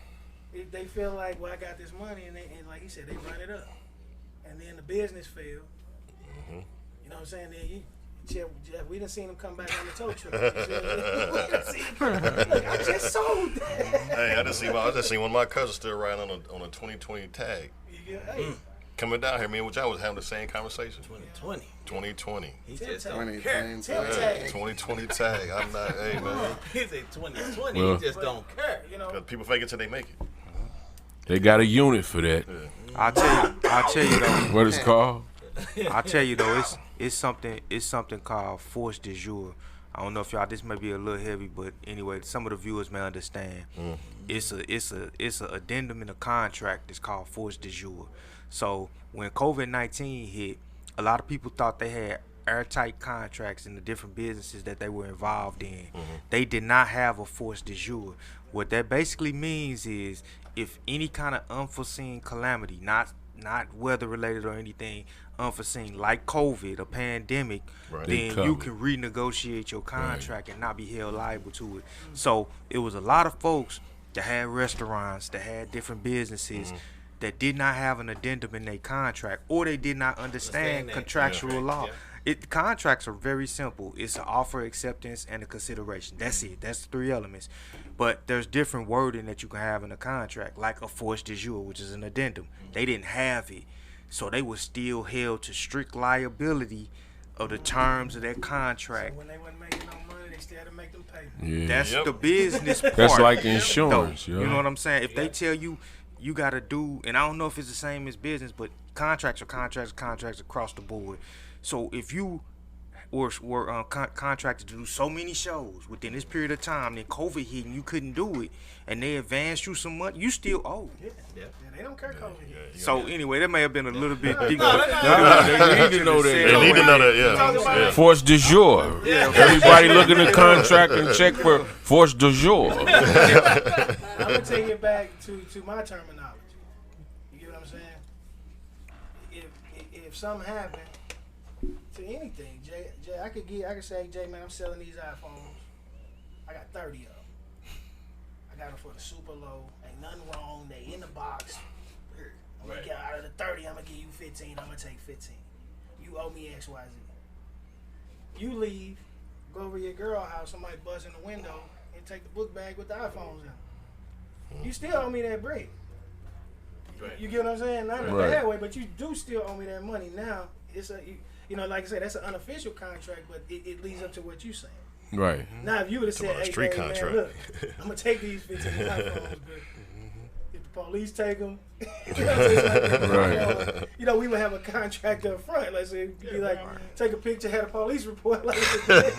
if they feel like, well, I got this money, and like he said, they run it up, and then the business fail. You know what I'm saying? Then Jeff, we done seen him come back on the tow truck. I just sold that. Hey, I just seen one of my cousins still riding on a 2020 tag. Hey, Coming down here, me and which I was having the same conversation. 2020. 2020. He Tim just tag. don't care. Tim Yeah, tag. 2020 tag. I'm not, hey man. He said 2020. Well- He just don't care. You know, 'Cause people fake it till they make it. They got a unit for that. I'll tell you though. What it's called? I tell you though, it's something called force de jour. I don't know if y'all, this may be a little heavy, but anyway, some of the viewers may understand. It's a addendum in a contract that's called force de jour. So when COVID-19 hit, a lot of people thought they had airtight contracts in the different businesses that they were involved in. They did not have a force de jour. What that basically means is if any kind of unforeseen calamity, not weather related or anything unforeseen like COVID, a pandemic, Right. then They you covered. can renegotiate your contract and not be held liable to it. So it was a lot of folks that had restaurants, that had different businesses that did not have an addendum in their contract, or they did not understand that. contractual law. Yeah. Contracts are very simple. It's an offer, acceptance, and a consideration. That's it. That's the 3 elements. But there's different wording that you can have in a contract, like a force de jour, which is an addendum. They didn't have it, so they were still held to strict liability of the terms of that contract. when they wasn't making no money, they still have to make them pay. Yeah. That's the business part. That's like insurance, though. You know what I'm saying? If they tell you you got to do, and I don't know if it's the same as business, but contracts are contracts across the board. So if you were contracted to do so many shows within this period of time, then COVID hit and you couldn't do it, and they advanced you some money, you still owe. Yeah, they don't care COVID hit. So anyway, that may have been a little bit deeper. They need to know that. They need to know that, yeah. Force de jour. Everybody look in the contract and check for force de jour. I'm gonna take it back to my terminology. You get what I'm saying? If something happened to anything, Jay, I could say, Jay, man, I'm selling these iPhones. I got 30 of them. I got them for the super low. Ain't nothing wrong. They in the box. Here, I'm gonna get out of the 30. I'm gonna give you 15. I'm gonna take 15. You owe me X, Y, Z. You leave, go over to your girl house. Somebody buzz in the window and take the book bag with the iPhones in. You still owe me that bread. Right. You get what I'm saying? Not in a bad way, but you do still owe me that money. Now it's you know, like I said, that's an unofficial contract, but it leads up to what you're saying. Right. Now, if you would have said, "Hey, street man, contract. look, I'm gonna take these 15 iPhones, but if the police take them, you know, it's like, Right. you know, we would have a contract up front. Let's say, be like, take a picture, had a police report, like, good.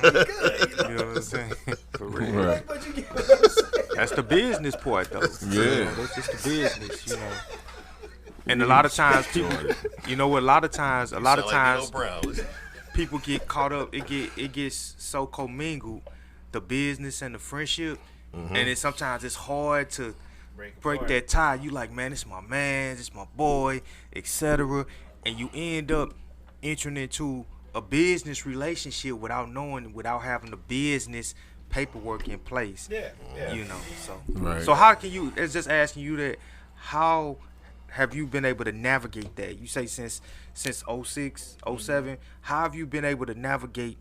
You know what I'm saying? For real. Right. But you get what I'm saying. That's the business part, though. Yeah. That's just the business, you know. And a lot of times, people, you know what? A lot of times, people get caught up. It gets so commingled, the business and the friendship, and then sometimes it's hard to break that tie. You like, man, it's my man, it's my boy, etc. And you end up entering into a business relationship without having the business paperwork in place. Yeah. You know, so Right. so how can you? It's just asking you that. How have you been able to navigate that? You say since 06, 07, how have you been able to navigate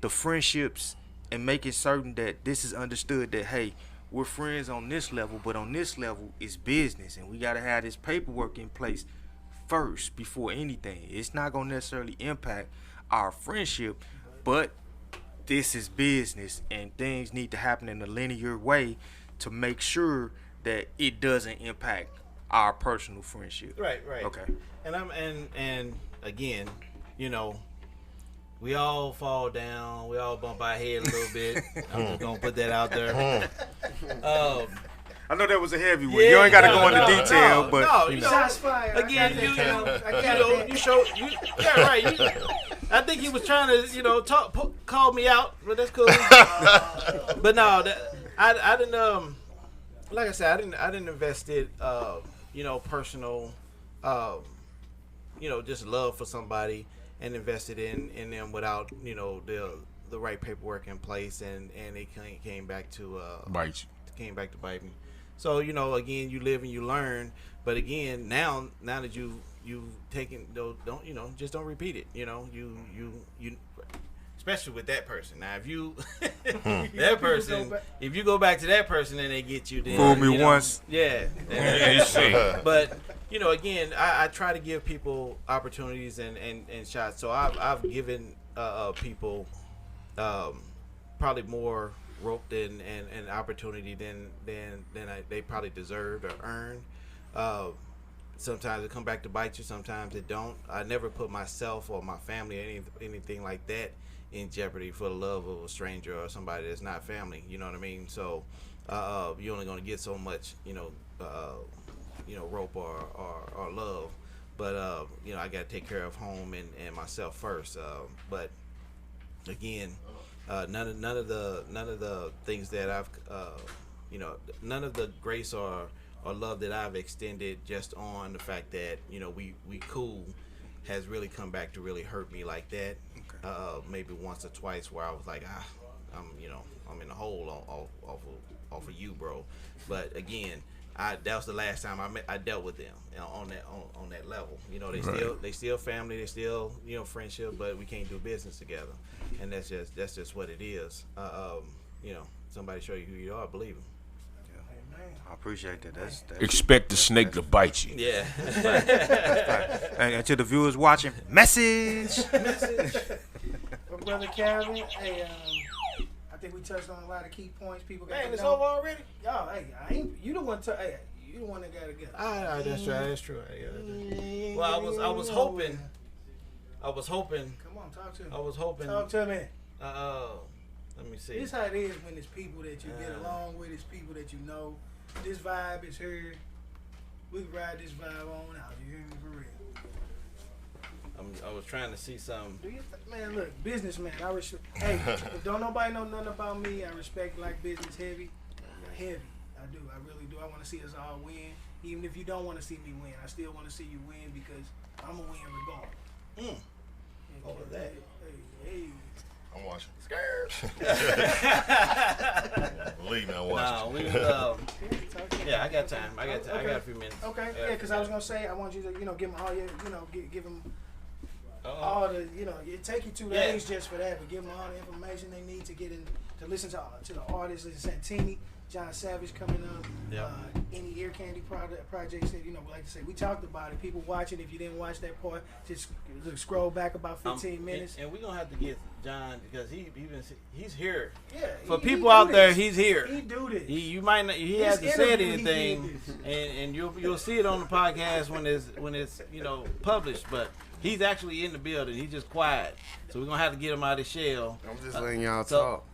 the friendships and making certain that this is understood that, hey, we're friends on this level, but on this level it's business, and we got to have this paperwork in place first before anything. It's not going to necessarily impact our friendship, but this is business, and things need to happen in a linear way to make sure that it doesn't impact our personal friendship. Right. Okay. And again, you know, we all fall down. We all bump our head a little bit. I'm just gonna put that out there. I know that was a heavy one. You ain't got to go into detail, but you know, Shots fired. again, I think he was trying to, you know, call me out, but that's cool. But no, I didn't. Like I said, I didn't invest it. You know, personal. You know, just love for somebody and invested in them without, you know, the right paperwork in place, and it came back to Bite came back to bite me. So, you know, again, you live and you learn. But again, now that you've taken, don't you know, just don't repeat it. You know, you especially with that person. Now, if you that person, if you go back to that person and they get you, then fool me you know, once. yeah. you see. But you know, again, I try to give people opportunities and shots. So I've given people probably more rope and opportunity than they probably deserved or earned. Sometimes it come back to bite you. Sometimes it don't. I never put myself or my family or anything like that in jeopardy for the love of a stranger or somebody that's not family. You know what I mean? So you're only going to get so much, rope or love. But I got to take care of home and myself first. But again, none of the things that I've none of the grace or love that I've extended just on the fact that we cool has really come back to really hurt me like that. Maybe once or twice where I was like, I'm in the hole off of you, bro. But again, that was the last time I dealt with them on that level. They still family, they still friendship, but we can't do business together, and that's just what it is. Somebody show you who you are, believe them. I appreciate that. That's Expect the snake to bite you. Yeah. And to the viewers watching, message. Well, Brother Calvin, hey, I think we touched on a lot of key points. People got Man, to it's know. over already. Y'all, hey, I ain't. You the one. Hey, you the one that got to go. All right, that's true. That's true. Well, I was hoping. Come on, talk to me. I was hoping. Talk to me. Let me see. This how it is when it's people that you get along with. It's people that you know. This vibe is here. We can ride this vibe on out. You hear me for real? I was trying to see something. Man, look, businessman. Hey, if don't nobody know nothing about me, I respect like business heavy. Heavy. I do. I really do. I want to see us all win. Even if you don't want to see me win, I still want to see you win because I'm going to win regardless. Over that. Hey. I'm watching. Scared. Believe me, I'm Nah, watching. yeah, I got time. I got time. I got a few minutes. Okay, yeah, because I was going to say, I want you to, give them all your, give them all the, it take you 2 days just for that, but give them all the information they need to get in, to listen to the artists, Santini, John Savage coming up, any Ear Candy projects that, like I say, we talked about it. People watching, if you didn't watch that part, just scroll back about 15 minutes. And we're going to have to get John, because he's here. Yeah. For people out there, he's here. He do this. You might not, he hasn't said anything, and you'll see it on the podcast when it's published, but he's actually in the building. He's just quiet. So we're going to have to get him out of his shell. I'm just letting y'all talk.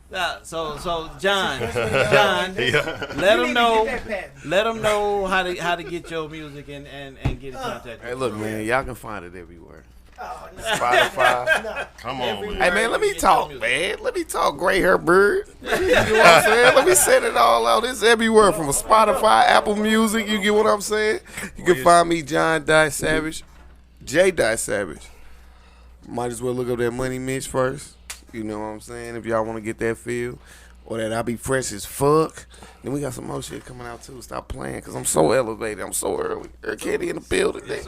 So John, let them know how to get your music and get in contact. Hey, look, man, y'all can find it everywhere. Oh, no. Spotify. No. Come on, man. Hey, man, let me talk, man. Let me talk, gray hair bird. You know what I'm saying? Let me set it all out. It's everywhere from Spotify, Apple Music. You get what I'm saying? You can find me, John Savage, J Savage. Might as well look up that Money Mitch first. You know what I'm saying? If y'all want to get that feel. Or that I be fresh as fuck. Then we got some more shit coming out too. Stop playing, because I'm so elevated. I'm so early. Ear Candy in the building. Yes,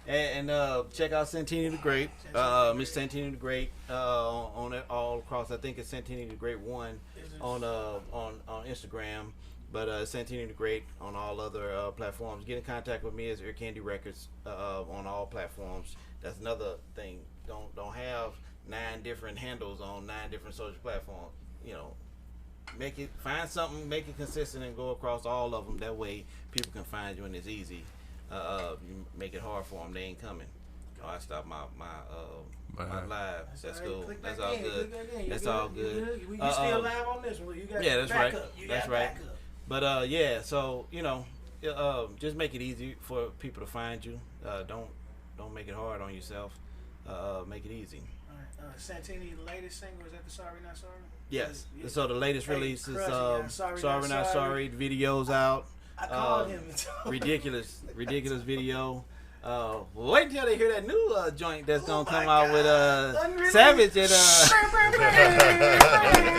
and check out Santini the Great. Miss Santini the Great on it all across. I think it's Santini the Great 1 on Instagram. But Santini the Great on all other platforms. Get in contact with me as Ear Candy Records on all platforms. That's another thing. Don't have 9 different handles on 9 different social platforms. Find something, make it consistent, and go across all of them. That way, people can find you, and it's easy. You make it hard for them; they ain't coming. Oh, I stopped my live. That's cool. That's all good. That's all good. You still live on this one? You got that's right. backup. That's right. But so just make it easy for people to find you. Don't make it hard on yourself. Make it easy. Santini, the latest single, is that the Sorry Not Sorry? Yes. So the latest release is Sorry Not Sorry. The video's out. I called him. Ridiculous video. Wait until they hear that new joint that's gonna come out with Savage and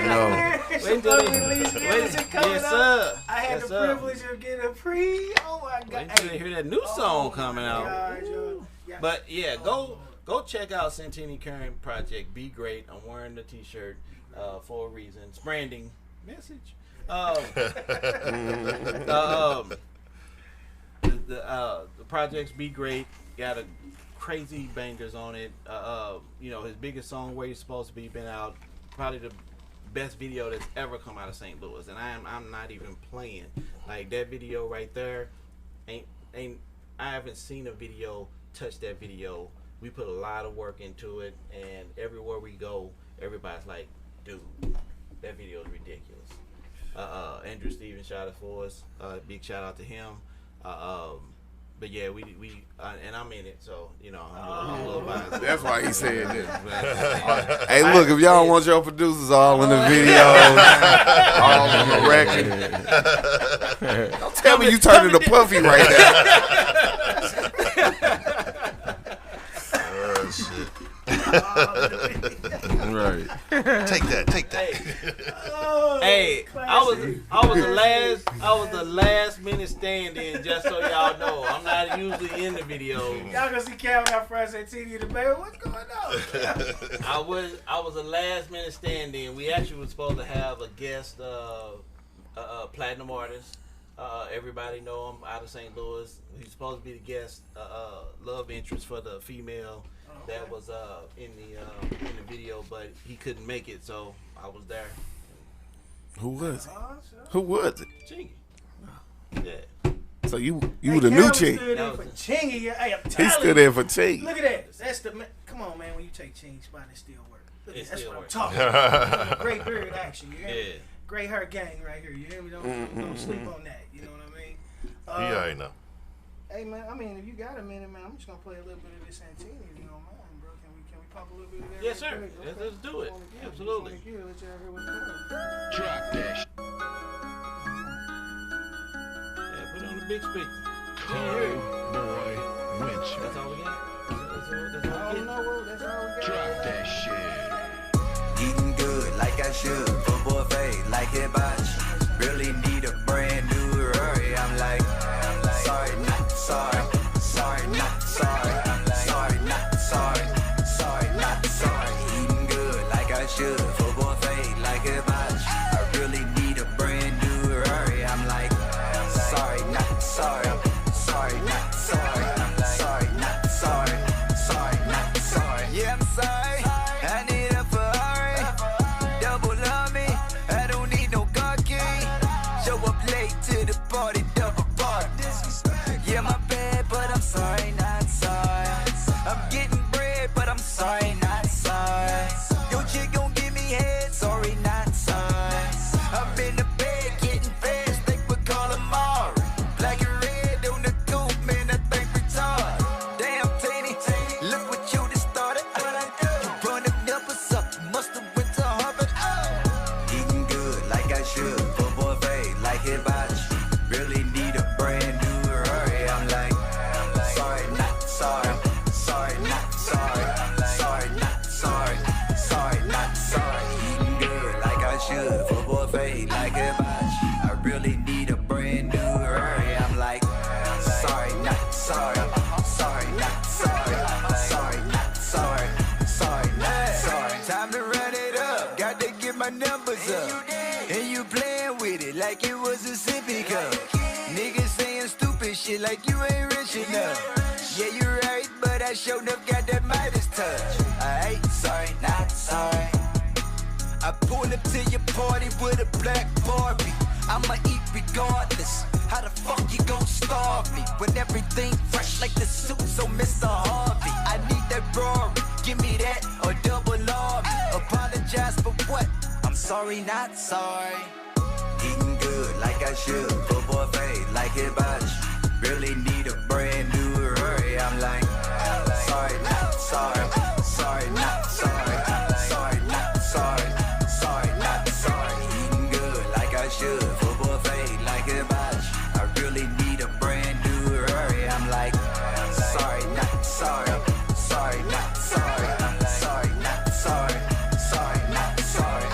No. Wait until they yes sir. I had the privilege of getting a pre. Oh my God. Wait until they hear that new song coming out. But yeah, go check out Santini current project. Be Great. I'm wearing the T-shirt for a reason. It's branding message. The projects Be Great got a crazy bangers on it. His biggest song, Where You're Supposed to Be, been out. Probably the best video that's ever come out of St. Louis, and I'm not even playing. Like that video right there, I haven't seen a video touch that video. We put a lot of work into it, and everywhere we go, everybody's like, dude, that video is ridiculous. Andrew Stevens shot it for us. Big shout out to him. But yeah, we and I'm in it, so I'm a little biased. That's why he said that. Hey, look, if y'all want your producers all in the videos, all on the record, don't tell me you turning to Puffy right Oh, shit. Right. Take that. Hey, I was the last minute stand-in, just so y'all know. I'm not usually in the video. Y'all gonna see Calvin out front and TV in the baby. What's going on? I was a last minute stand-in. We actually were supposed to have a guest platinum artist. Everybody know him out of St. Louis. He's supposed to be the guest love interest for the female that was in the video, but he couldn't make it, so I was there. Who was it? Who was it? Chingy. Yeah. So you were the new Ching. Stood in for Chingy. Hey, I'm He telling stood you. in for Ching. Look at that. That's the come on, man. When you take Chingy's spot, it still work. Look, It that's still what work. I'm talking about. Great beard action. You hear me? Yeah. Gray hair gang right here. You hear me? Don't sleep on that. You know what I mean? Yeah, I know. Hey man, I mean, if you got a minute, man, I'm just gonna play a little bit of this Santini, if you don't mind, bro. Can we pump a little bit of that? Yes, real sir. quick? Let's do it. Absolutely. Let y'all hear what's going on. Drop that shit. Yeah, put it on the big speaker. Boy, Winch. That's all we got. That's I all we don't get. know, that's all we got. Drop that shit. Eating good like I should, football fade like it botch. Really need a brand new Rory. I'm like, sorry, not sorry, sorry, not sorry, sorry, not sorry, sorry, not sorry. Eating good like I should, football fade like it botch. I really need a brand new Rory. I'm like, sorry, not sorry, sorry, not sorry, sorry, not sorry, sorry, not sorry. Yeah, I'm sorry. I need a Ferrari, double on me. I don't need no car key. Show up late to the party, double park. Yeah, my bad, but I'm sorry, not sorry. I'm getting bread, but I'm sorry, not sorry. Your chick gon' give me head, sorry, not sorry. I'm in the bed getting fast, think we call him Mari. Black and red on the coupe, man, I think retarded. Damn, Taney, look what you just started. You run them numbers up, must've went to Harvard. Eating good like I should, football fade like it botch. Really need a brand new Rory. I'm like, sorry, not sorry, sorry, not sorry, sorry, not sorry, sorry, not sorry. Eating good like I should, football fade like it botch. I really need a brand new Rory. I'm like, sorry, not sorry, sorry, not sorry, sorry, not sorry, sorry, not sorry. Time to run it up, got to get my numbers up. And you playing with it like it was a sippy cup. Niggas saying stupid shit like you ain't rich enough. Yeah, you right, but I sure enough got that Midas touch. Alright, sorry, not sorry. I pull up to your party with a black Barbie. I'ma eat regardless. How the fuck you gon' starve me when everything fresh like the suit? So Mr. Harvey, I need that Rory. Give me that or double R me. Apologize for what? I'm sorry, not sorry. Eating good like I should, football fade like it botch. Really need a brand new Rory. I'm like, sorry, not sorry, sorry, not sorry, sorry, not sorry, sorry, not sorry. Eating good like I should, football fade like it botch. I really need a brand new Rory. I'm like, sorry, not sorry, sorry, not sorry, sorry, not sorry, sorry, not sorry.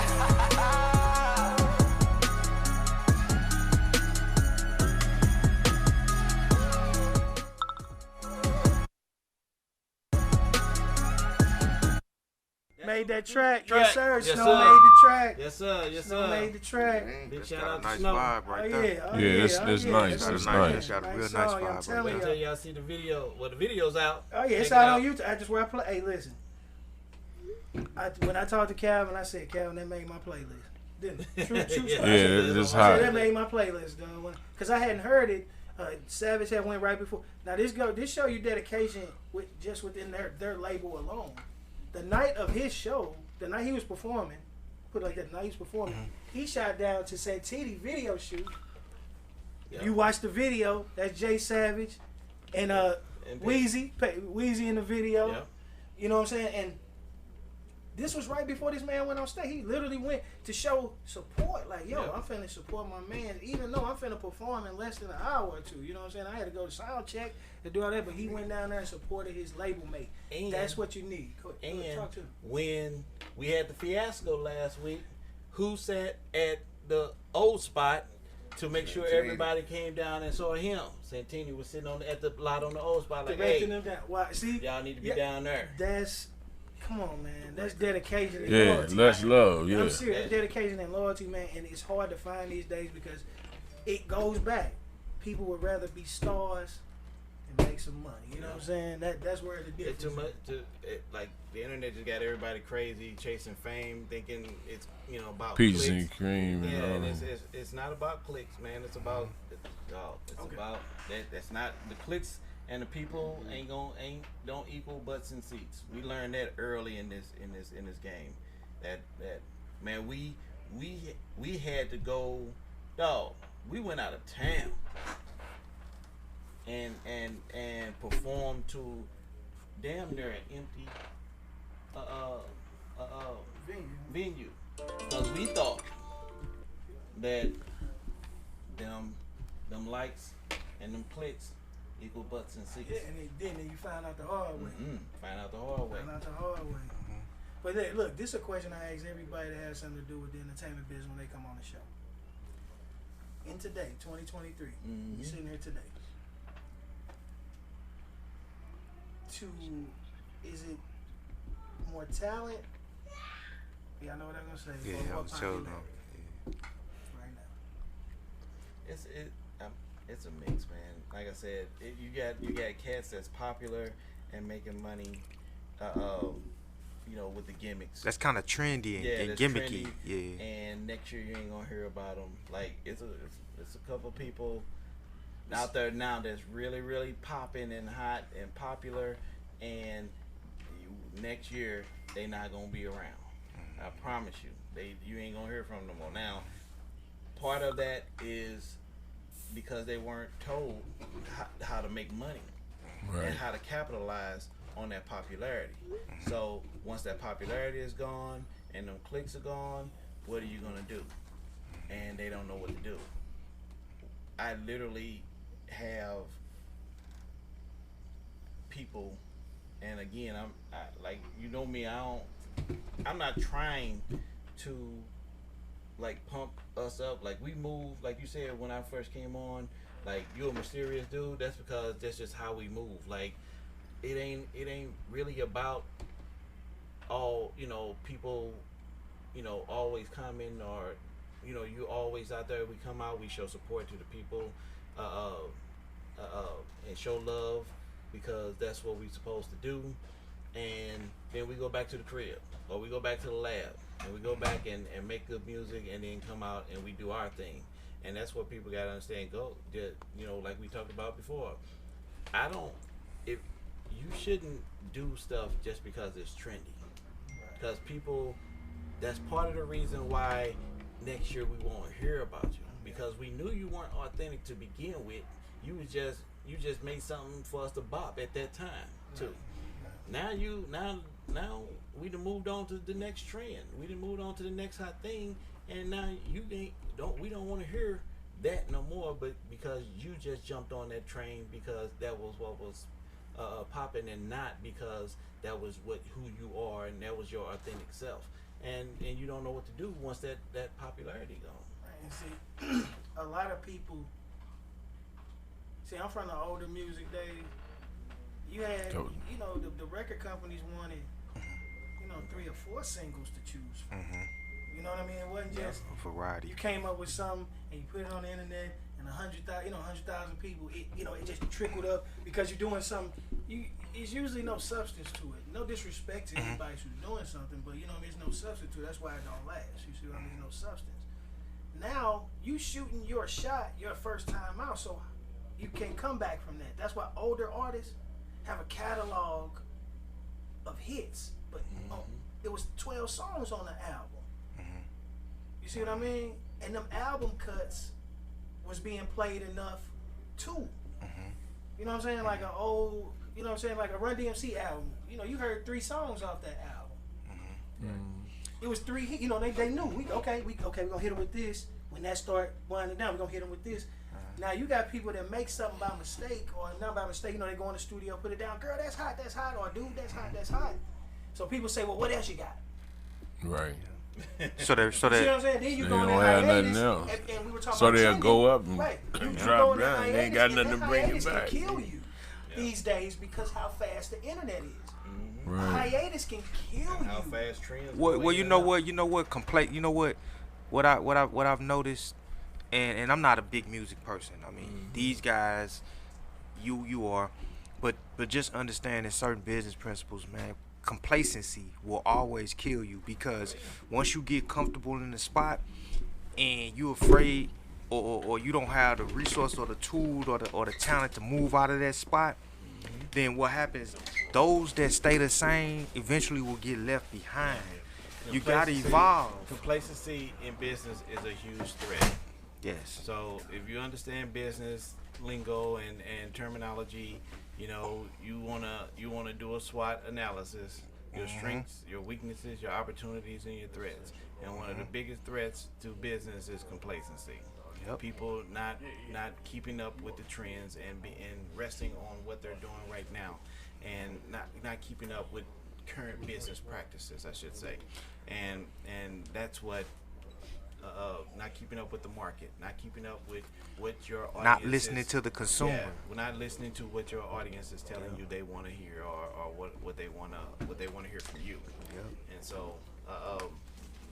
Made that track. Track. Yes, sir. Yes, Snow sir. made the track. Yes, sir. Yes, Snow sir. made the track. Big That's shout got out a to nice Snow. vibe right Oh there. yeah, oh Yeah, that's oh nice, That's that's a nice. Got a real nice song, vibe I'm right telling Until you. y'all see the video. Well, the video's out. Oh yeah, it's Check it out on YouTube. That's where I play. Hey, listen. When I talked to Calvin, I said, Calvin, that made my playlist. Didn't it? True, true. Yeah. story. Yeah, that's I said, that hot. made my playlist, dog. Because I hadn't heard it. Savage had went right before. Now this show you dedication just within their label alone. The night of his show, the night he was performing, put it like that, the night he was performing, he shot down to Santini video shoot. Yeah. You watch the video, that's Jay Savage and Wheezy in the video. Yeah. You know what I'm saying? And this was right before this man went on stage. He literally went to show support. Like, yo, Yeah. I'm finna support my man, even though I'm finna perform in less than an hour or two. You know what I'm saying? I had to go to sound check to do all that, but he went down there and supported his label mate. And- That's what you need. Go ahead, And talk to him. when we had the fiasco last week, who sat at the old spot to make sure everybody came down and saw him? Santini was sitting at the lot on the old spot like, Directing hey, them down. Why? See, y'all need to be Yeah. down there. come on, man. That's dedication and Yeah, loyalty. let's love. I'm Yeah. serious. That's dedication and loyalty, man. And it's hard to find these days because it goes back. People would rather be stars and make some money. You know what I'm saying? That's where the difference. It's too much. Like the internet just got everybody crazy, chasing fame, thinking it's about peaches clicks. and cream. Yeah, And and it's not about clicks, man. It's about about that. That's not the clicks, and the people don't equal butts and seats. We learned that early in this game. That man, we had to go. Dog, we went out of town and performed to damn near an empty venue, because we thought that them likes and them clicks equal butts and seats. Yeah, and it didn't. And you find out the hard way. Find out the hard way. But look, this is a question I ask everybody that has something to do with the entertainment business when they come on the show. In today, 2023, we sitting here today. Is it more talent? Yeah, I know what I'm gonna say. Yeah, or more I'm sure. popularity right now. It's a mix, man. Like I said, you got cats that's popular and making money, with the gimmicks. That's kind of trendy and gimmicky. Trendy, yeah. And next year you ain't gonna hear about them. Like it's a couple people out there now that's really, really popping and hot and popular, and next year they not gonna be around. I promise you, you ain't gonna hear from them no more. Now, part of that is because they weren't told how to make money and how to capitalize on that popularity. So once that popularity is gone and them clicks are gone, what are you gonna do? And they don't know what to do. I literally have people, and again, I like, me, I'm not trying to like pump us up. Like we move, like you said when I first came on, like you're a mysterious dude. That's because that's just how we move. Like it ain't really about all people always coming, or you always out there. We come out, we show support to the people, and show love, because that's what we're supposed to do. And then we go back to the crib, or we go back to the lab, and we go back and make good music, and then come out and we do our thing. And that's what people gotta understand. Like we talked about before, you shouldn't do stuff just because it's trendy, because people, that's part of the reason why next year we won't hear about you, because we knew you weren't authentic to begin with. You just made something for us to bop at that time too. Now we done moved on to the next trend. We done moved on to the next hot thing, and now we don't want to hear that no more. But because you just jumped on that train because that was what was popping, and not because that was who you are and that was your authentic self. And you don't know what to do once that popularity gone. Right, and see, a lot of people. See, I'm from the older music days. You had, the record companies wanted, 3 or 4 singles to choose from. You know what I mean? It wasn't just variety. You came up with something and you put it on the internet, and 100,000 people. It just trickled up because you're doing something. It's usually no substance to it. No disrespect to anybody who's doing something, but there's no substance to it. That's why it don't last. You see what I mean? There's no substance. Now you shooting your shot your first time out, so you can't come back from that. That's why older artists have a catalog of hits, but it was 12 songs on the album. You see what I mean? And them album cuts was being played enough too. You know what I'm saying? Like an old, like a Run DMC album. You heard 3 songs off that album. It was 3 hits. They knew we gonna hit them with this. When that start winding down, we're gonna hit them with this. Now you got people that make something by mistake, or not by mistake. They go in the studio, put it down. Girl, that's hot, or dude, that's hot. So people say, well, what else you got? Right. So that you see what I'm saying? Then you go in hiatus, and we were talking about they'll go up and you drop down. They ain't got nothing to bring it back. Can kill you these days because how fast the internet is. Right. Hiatus can kill you. How fast trends. Well, you know what? What I've noticed, and I'm not a big music person. I mean, these guys, you are. But just understanding certain business principles, man. Complacency will always kill you, because once you get comfortable in the spot and you're afraid, or you don't have the resource or the tool or the talent to move out of that spot, then what happens? Those that stay the same eventually will get left behind. You gotta evolve. Complacency in business is a huge threat. Yes. So if you understand business lingo and terminology, you know, you wanna do a SWOT analysis, your strengths, your weaknesses, your opportunities, and your threats. And one of the biggest threats to business is complacency. Yep. People not keeping up with the trends and resting on what they're doing right now, and not keeping up with current business practices, I should say, and that's what. Not keeping up with the market, not keeping up with what your audience Not listening to the consumer. Yeah, we're not listening to what your audience is telling you they want to hear, or what they want to hear from you. Yep. And so,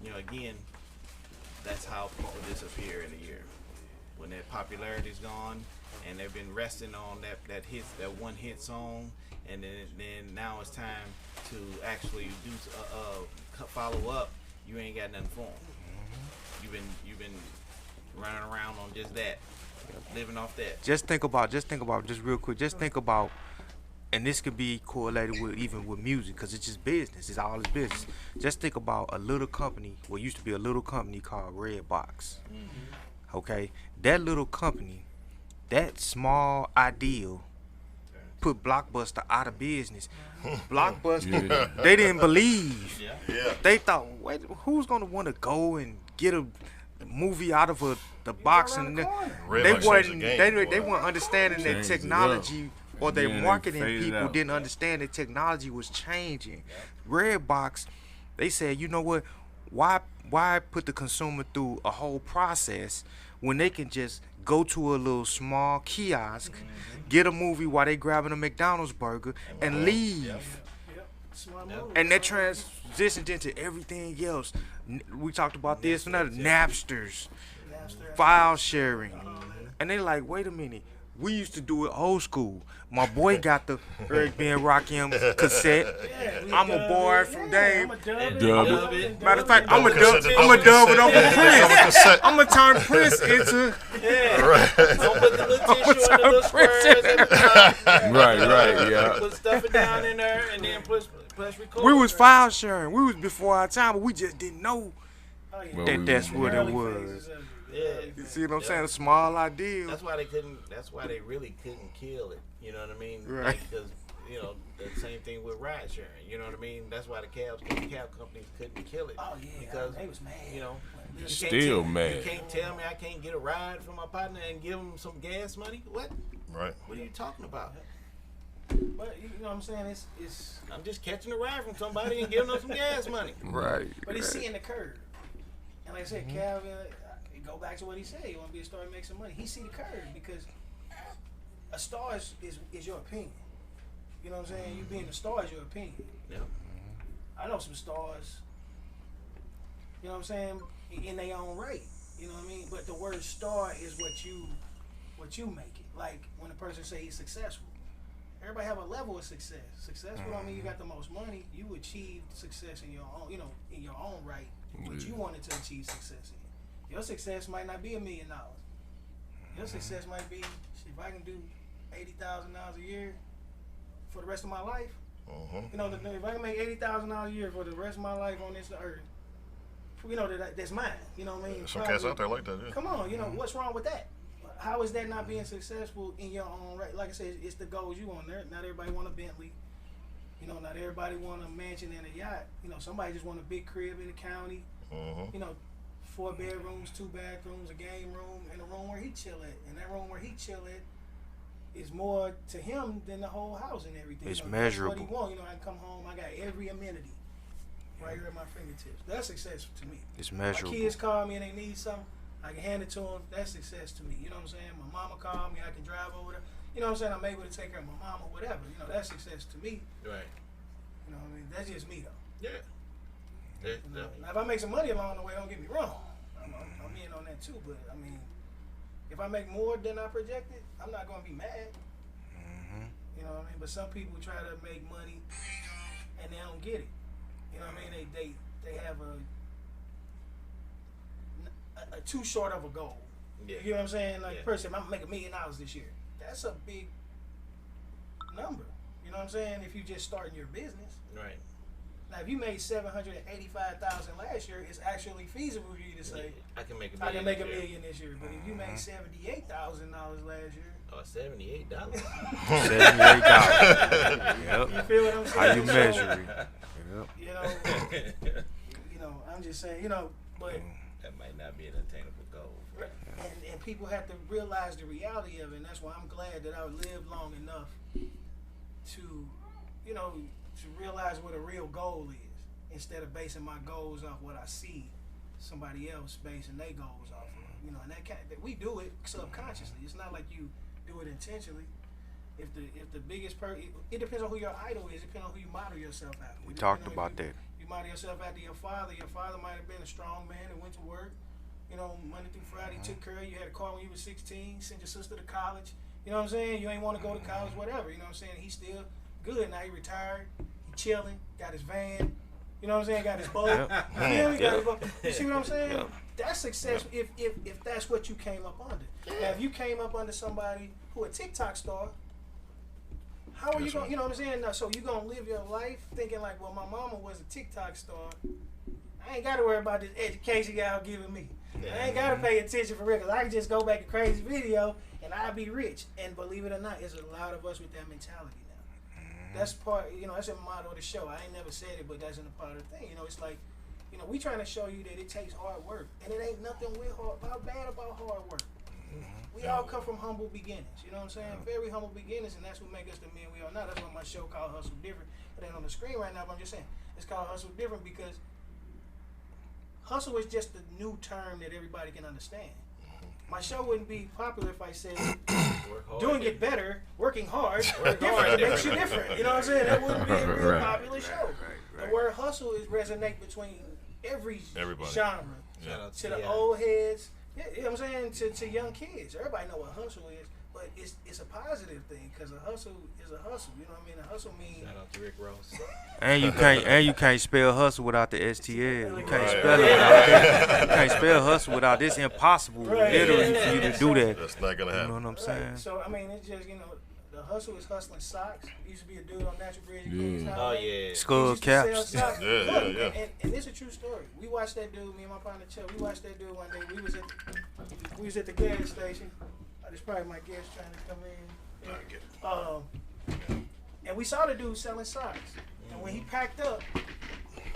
you know, again, that's how people disappear in a year. When that popularity's gone, and they've been resting on that one hit song, and then now it's time to actually do follow up. You ain't got nothing for them. You've been running around on just that, living off that. Just think about, just real quick, just think about, and this could be correlated with even with music, because it's just business. It's all business. Just think about a little company, what used to be a little company called Redbox. Okay? That little company, that small ideal, put Blockbuster out of business. Blockbuster, they didn't believe. Yeah. They thought, wait, who's gonna want to go and get a movie out of the box? And they weren't understanding that technology, or their marketing people didn't understand that technology was changing. Redbox, they said, you know what? Why put the consumer through a whole process when they can just go to a little small kiosk, get a movie while they grabbing a McDonald's burger, and leave? And that transitioned into everything else. We talked about this and that, Napsters, file sharing. And they like, wait a minute, we used to do it old school. My boy got the Eric B. and Rakim cassette. I'm a boy from Dave. Matter of fact, I'm a dub it over Prince. I'm gonna turn Prince into. Right, yeah. Put stuff down in there, and then plus record. We was file sharing. We was before our time, but we just didn't know that that's what it was. Yeah. You see what I'm saying? A small idea. That's why they really couldn't kill it. You know what I mean? Right. Because, you know, the same thing with ride sharing. You know what I mean? That's why the cab companies couldn't kill it. Oh yeah, because they was mad. You know, Still mad. You can't tell me I can't get a ride from my partner and give him some gas money. What? Right. What are you talking about? But you know what I'm saying? It's I'm just catching a ride from somebody and giving them some gas money. Right. But he's seeing the curve. And like I said, Calvin, go back to what he said. He want to be a star and make some money. He see the curve, because a star is your opinion. You know what I'm saying? You being a star is your opinion. Yeah. I know some stars, you know what I'm saying, in their own right. You know what I mean? But the word star is what you make it. Like when a person say he's successful. Everybody have a level of success. Successful don't mean you got the most money. You achieved success in your own, you know, in your own right. What you wanted to achieve success in. Your success might not be $1 million. Your success might be, if I can do $80,000 a year for the rest of my life. You know, if I can make $80,000 a year for the rest of my life on this earth, you know, that's mine. You know what I mean? Some cats out there like that. Yeah. Come on, you know, what's wrong with that? How is that not being successful in your own right? Like I said, it's the goals you want there. Not everybody want a Bentley. You know, not everybody want a mansion and a yacht. You know, somebody just want a big crib in the county. You know, 4 bedrooms, 2 bathrooms, a game room, and a room where he chill at. And that room where he chill at is more to him than the whole house and everything. It's you know, measurable. That's what he want. You know, I can come home, I got every amenity right here at my fingertips. That's success to me. It's measurable. My kids call me and they need something, I can hand it to them. That's success to me. You know what I'm saying? My mama called me, I can drive over there. You know what I'm saying? I'm able to take care of my mama, whatever. You know, that's success to me. Right. You know what I mean? That's just me, though. Yeah. Now, if I make some money along the way, don't get me wrong. I'm in on that too. But I mean, if I make more than I projected, I'm not gonna be mad. You know what I mean? But some people try to make money and they don't get it. You know what I mean? They have a too short of a goal. Yeah. You know what I'm saying? Like, person, I'm gonna make $1 million this year. That's a big number. You know what I'm saying? If you just starting your business. Right. Now, if you made $785,000 last year, it's actually feasible for you to say, I can make $1 I million. can make $1 million this year. But if you made $78,000 last year, $78. $78. Yep. you feel what I'm saying? How you measure it? Yep. You know, I'm just saying, but that might not be an attainable goal. and people have to realize the reality of it, and that's why I'm glad that I lived long enough to, to realize what a real goal is, instead of basing my goals off what I see somebody else basing their goals off of. And that we do it subconsciously. It's not like you do it intentionally. If the biggest it depends on who your idol is. It depends on who you model yourself after. We talked about that. You model yourself after your father. Your father might have been a strong man and went to work, Monday through Friday, took care of you, had a car when you were 16, sent your sister to college. You know what I'm saying? You ain't want to go to college, whatever. You know what I'm saying? He's still good. Now he retired. He chilling. Got his van. You know what I'm saying? Got his boat. You see what I'm saying? Yep. That's success if that's what you came up under. Now, if you came up under somebody who a TikTok star, how are you going? You know what I'm saying? Now, so you gonna live your life thinking like, well, my mama was a TikTok star. I ain't got to worry about this education y'all giving me. I ain't got to pay attention for real, 'cause I can just go back a crazy video and I'll be rich. And believe it or not, there's a lot of us with that mentality now. That's part, that's a motto of the show. I ain't never said it, but that's in a part of the thing. It's like, we trying to show you that it takes hard work, and it ain't nothing bad about hard work. We all come from humble beginnings, you know what I'm saying? Very humble beginnings, and that's what makes us the men we are now. That's why my show called Hustle Different. It ain't on the screen right now, but I'm just saying, it's called Hustle Different because hustle is just a new term that everybody can understand. My show wouldn't be popular if I said doing it better, working hard, different. It makes you different. You know what I'm saying? That wouldn't be a real popular show. The word hustle is resonate between everybody. Genre. To the old heads, you know what I'm saying? To young kids. Everybody know what hustle is, but it's a positive thing because a hustle is a hustle. You know what I mean? A hustle means. Shout out to Rick Ross. And you can't spell hustle without the STL. You can't spell it without that. You can't spell hustle without this. Impossible, literally, for you to do that. That's not gonna happen. You know what I'm saying? So I mean, it's just the hustle is hustling socks. Used to be a dude on Natural Bridge. Oh yeah. Skull caps. Yeah. And it's a true story. We watched that dude. Me and my partner Chuck. We watched that dude one day. We was at the gas station. There's probably my guest trying to come in. I get it. And we saw the dude selling socks. And when he packed up,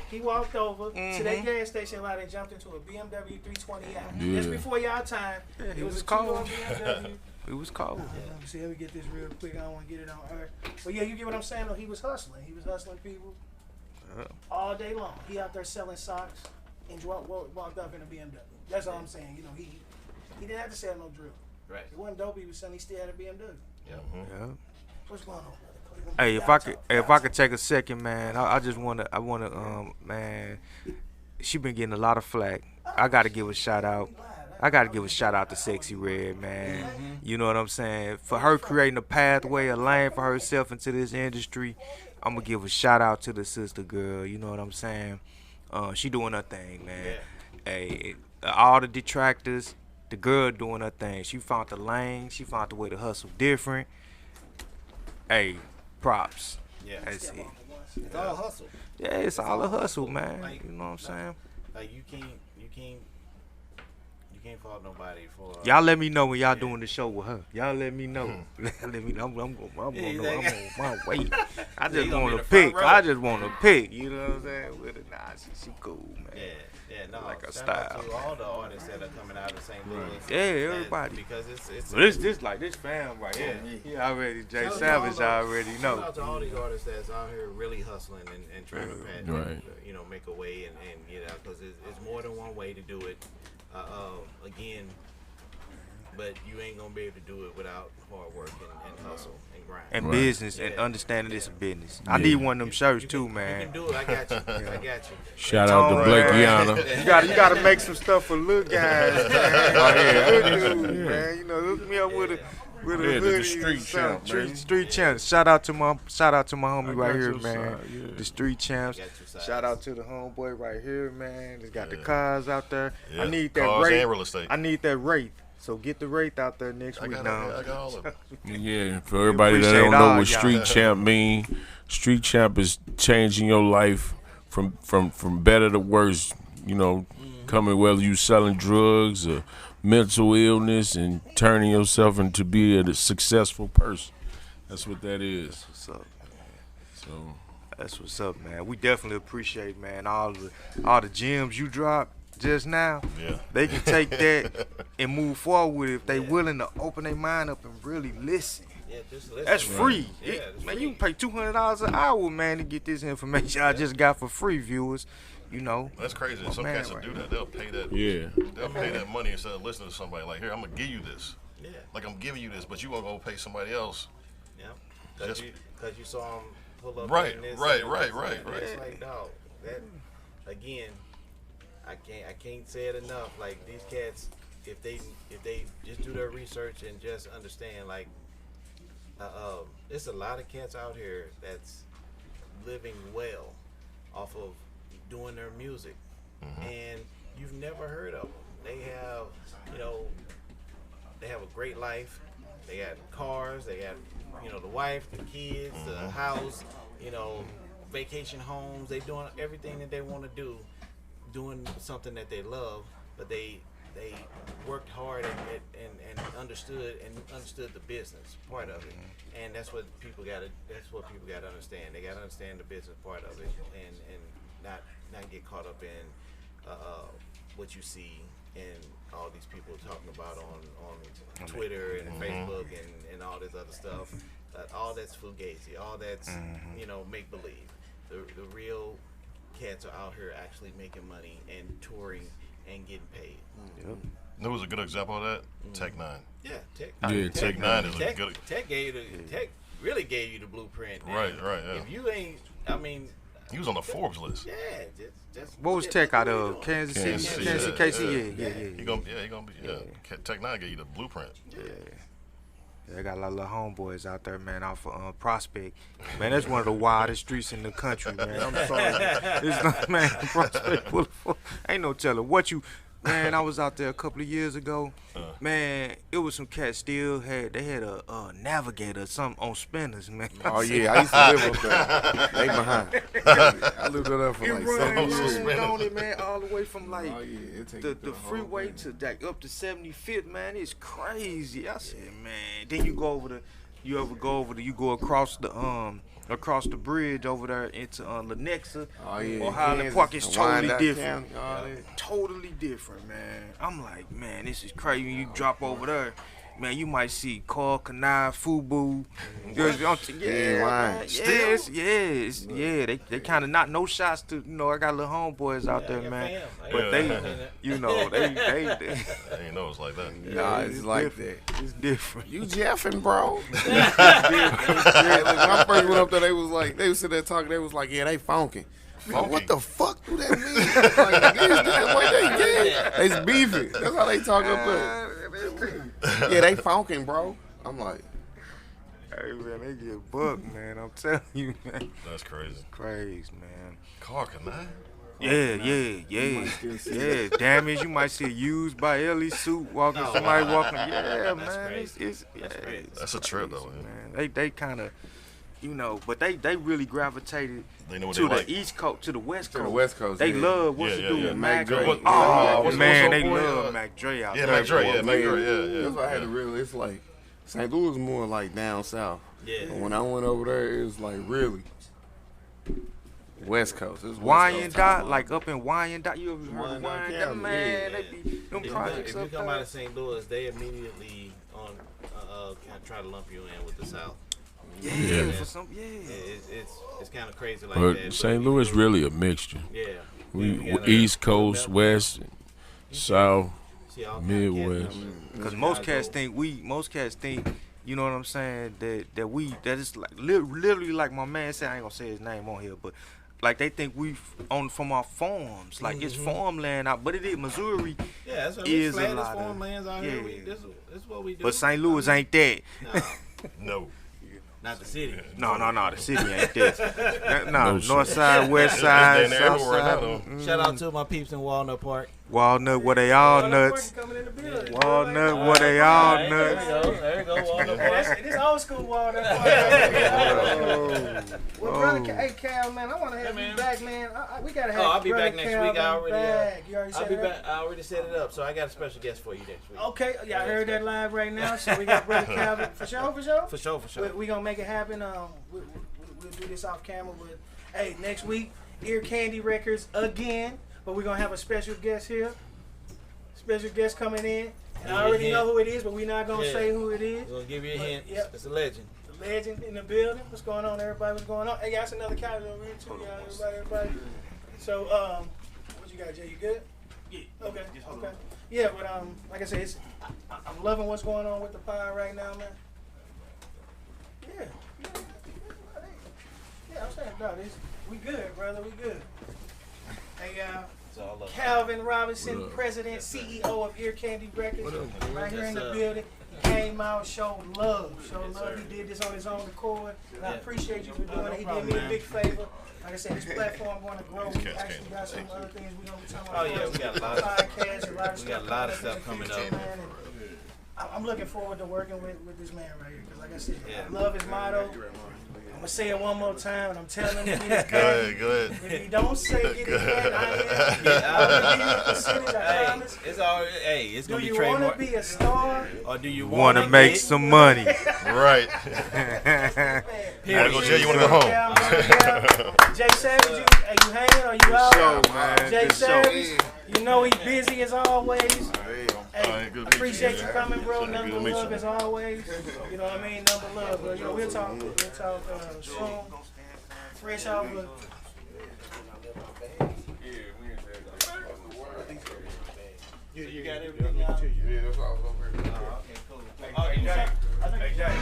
he walked over to that gas station lot and jumped into a BMW 320i. That's before y'all time. It was a cold. BMW. It was cold. Let me see. Let me get this real quick. I don't want to get it on air. But yeah, you get what I'm saying? Though, he was hustling. He was hustling people all day long. He out there selling socks and walked up in a BMW. That's all I'm saying. He didn't have to sell no drill. Right. It wasn't dope. He was selling. He still had a BMW. Yeah. What's going on, brother? Hey, if I could take a second, man, I wanna, man, she been getting a lot of flack. I gotta give a shout out. To Sexy Red, man. You know what I'm saying? For her creating a pathway, a lane for herself into this industry, I'm gonna give a shout out to the sister girl. You know what I'm saying? She doing her thing, man. Hey, all the detractors, the girl doing her thing. She found the lane. She found the way to hustle different. Hey, props. Yeah. That's it. It's all hustle. Yeah, it's all a hustle, man. You know what I'm saying? Like you can't fault nobody for. Y'all let me know when y'all doing the show with her. Y'all let me know. Let me know. I'm on my way. I just want to pick. You know what I'm saying? With her, nah, she cool, man. Yeah, no. Like a shout style. out to all the artists that are coming out of St. Louis. Yeah, everybody. Because it's. But this like this fam right here. He already Jay Savage already know. Shout out to all these artists that's out here really hustling and trying to make a way and because it's more than one way to do it. Again, but you ain't gonna be able to do it without hard work and hustle and grind. And business and understanding it's a business. I need one of them shirts too, man. You can do it. I got you. Shout out to Blake Yana. You gotta make some stuff for little guys, man. Man. You know, hook me up with With a Yeah, the hoodie street and something. champ, man. Street champs. Shout out to my homie I right got here, your man. side, yeah. The street champs. Got two sides. Shout out to the homeboy right here, man. He's got the cars out there. Yeah. I need that Cars Wraith. and real estate. I need that Wraith. So get the Wraith out there next I week got, now. I got all of them. Yeah, for everybody that appreciate don't know all what y'all. street champ mean, street champ is changing your life from better to worse. You know, coming whether you selling drugs or mental illness and turning yourself into be a successful person. That's what that is. What's up? So That's what's up, man. We definitely appreciate, man, all the gems you dropped just now. Yeah. They can take that and move forward with it if they willing to open their mind up and really listen. Yeah, just listen. That's free. Yeah, it's Man, free. you can pay $200 an hour, man, to get this information I just got for free, viewers. You know. That's crazy. My Some man cats will right do that. They'll pay that. yeah, They'll pay that money instead of listening to somebody. Like, here, I'm gonna give you this. Yeah, Like, I'm giving you this, but you won't go pay somebody else. yeah. Just- Because you saw him pull up. Right, in this right, and right, this, right, and right. It's like, dog, that again. I can't say it enough. Like these cats, if they just do their research and just understand, like, there's a lot of cats out here that's living well off of doing their music, and you've never heard of them. They have, they have a great life. They got cars. They got, the wife, the kids, the house. Vacation homes. They doing everything that they want to do, doing something that they love, but they worked hard and understood the business part of it, and that's what people gotta understand. They gotta understand the business part of it, and not get caught up in what you see and all these people talking about on Twitter and Facebook and all this other stuff. All that's fugazi. All that's make believe. The real cats are out here actually making money and touring and getting paid. Yep. There was a good example of that. Tech Nine. Yeah, Tech. Yeah, Tech Nine is a good. Tech really gave you the blueprint. man. Right, yeah. If you ain't, He was on the Forbes list. yeah, just What was look Tech at out what of? they Kansas City? Kansas City, Kansas City? yeah. Yeah. He gonna be. Tech Nine gave you the blueprint. They got a lot of little homeboys out there, man, off of Prospect. Man, that's one of the wildest streets in the country, man. I'm sorry. It's not, man, Prospect Boulevard. Ain't no telling what you. Man, I was out there a couple of years ago. Man, it was some cats still had a Navigator or something on spinners, man. Oh yeah, I used to live up there. They behind. I lived up there for It like runs 7 years. on it, man, all the way from like Oh yeah, it take you through the whole freeway thing. to like up to 75th, man. It's crazy. I said, man. Then you go across the bridge over there into Lenexa Oh yeah, or Highland Kansas, Park. It's totally Wyandotte different. County, all that. Totally different, man. I'm like, man, this is crazy. When you drop over there, man, you might see Carl Kanai, Fubu. Yeah, Wine. yes. They kind of not no shots to, I got little homeboys out there, man. But they ain't know it's like that. Nah, it's like that. It's different. You jeffing, bro? Yeah, like, when I first went up there, they was sitting there talking. They was like, yeah, they funky. Like, what the fuck do that mean? Like, that's what they get. They's beefing. That's how they talk up there. Yeah, they funking, bro. I'm like, Hey, man, they get bucked, man. I'm telling you, man. That's crazy. Crazy, man. Car Kanai? Yeah. Damage. You might see a used by Ellie suit walking. Somebody walking. Yeah, man. It's That's a trip, though, man. They kind of, but they really gravitated They know what to they the like. East Coast, to the West Coast. the West Coast, They yeah. love what's Yeah, it do yeah, with Mac Mac Dre. Dre. Yeah, Oh what's man, up, they boy? love Mac Dre out Yeah, there. Mac Dre, yeah, man, Mac Dre, yeah. That's why I had to really. It's like St. Louis is more like down south. Yeah. But when I went over there, it was like really West Coast. It was West Coast Wyandotte, time. like up in Wyandotte. You ever heard of Wyandotte Wyandotte? County, Man, yeah. they be them projects If you up come there. out of St. Louis, they immediately try to lump you in with the South. Yeah, for some, It's kind of crazy like but that. St. Louis really a mixture. Yeah. We got East Coast, West, South, see all kind of Midwest. cats. Because most cats think, you know what I'm saying, that it's like literally like my man said. I ain't gonna say his name on here, but like they think we on from our farms, like it's farmland out, but it is Missouri. Yeah, that's what is we a flat lot of farmlands out here. This is what we do. But St. Louis ain't that. No. Not the city. No, the city ain't that. No, No north shit. side, west It's side, down there south everywhere now, side. though. Shout out to my peeps in Walnut Park. Walnut, where they all nuts. Coming in the building. Walnut, where they all There nuts. you go. There you go. Walnut Park. This old school Walnut Park. Well, brother, hey Cal, man, I want to have you back, man. We gotta have. Oh, I'll be Brother back next Calvin week. I already. back. You already I'll said be that? back. I already set it up, so I got a special guest for you next week. Okay, yeah, I heard that live right now. So we got Brother Calvin for sure. For sure. We gonna make it happen. We'll do this off camera, but hey, next week, Ear Candy Records again. But we're gonna have a special guest here. Special guest coming in. And I already know who it is, but we're not gonna say who it is. We're gonna give you a hint. Yep. It's a legend. The legend in the building. What's going on, everybody? What's going on? Hey, that's another couch over here too, y'all. Everybody. So, what you got, Jay? You good? Yeah. Okay. Okay. Yeah, but like I said, I'm loving what's going on with the pod right now, man. Yeah. Yeah, I'm saying, no, we good, brother. We good. Hey, Calvin Robinson, President, CEO of Ear Candy Records, right here in the building. He came out, showed love. He did this on his own accord, and I appreciate you for doing it. He did me a big favor. Like I said, this platform going to grow. We actually got some other things we're going to be talking about. Oh yeah, we got a lot of podcasts, we got a lot of stuff coming up. I'm looking forward to working with this man right here, because like I said, I love his motto. I'm gonna say it one more time, and I'm telling him to get it Go ahead. If he don't say get it back, I am. It's already. Hey, it's Do gonna be you want trademarked. to be a star? Or do you Want to make some money? Right. Period. Go Jay, you want to go home? Jay Savage, you hanging or you out? Show, man. Jay Good show. Savage, you know he's busy as always. Hey, Alright, good to meet you, appreciate you man. coming, bro. Good Number to meet love you. as always. You know what I mean? Number love, bro. You know, we'll talk soon. Fresh off of. You got everything out? Yeah, that's what I was over here. Okay, cool. Hey, Jay. Hey, Jay.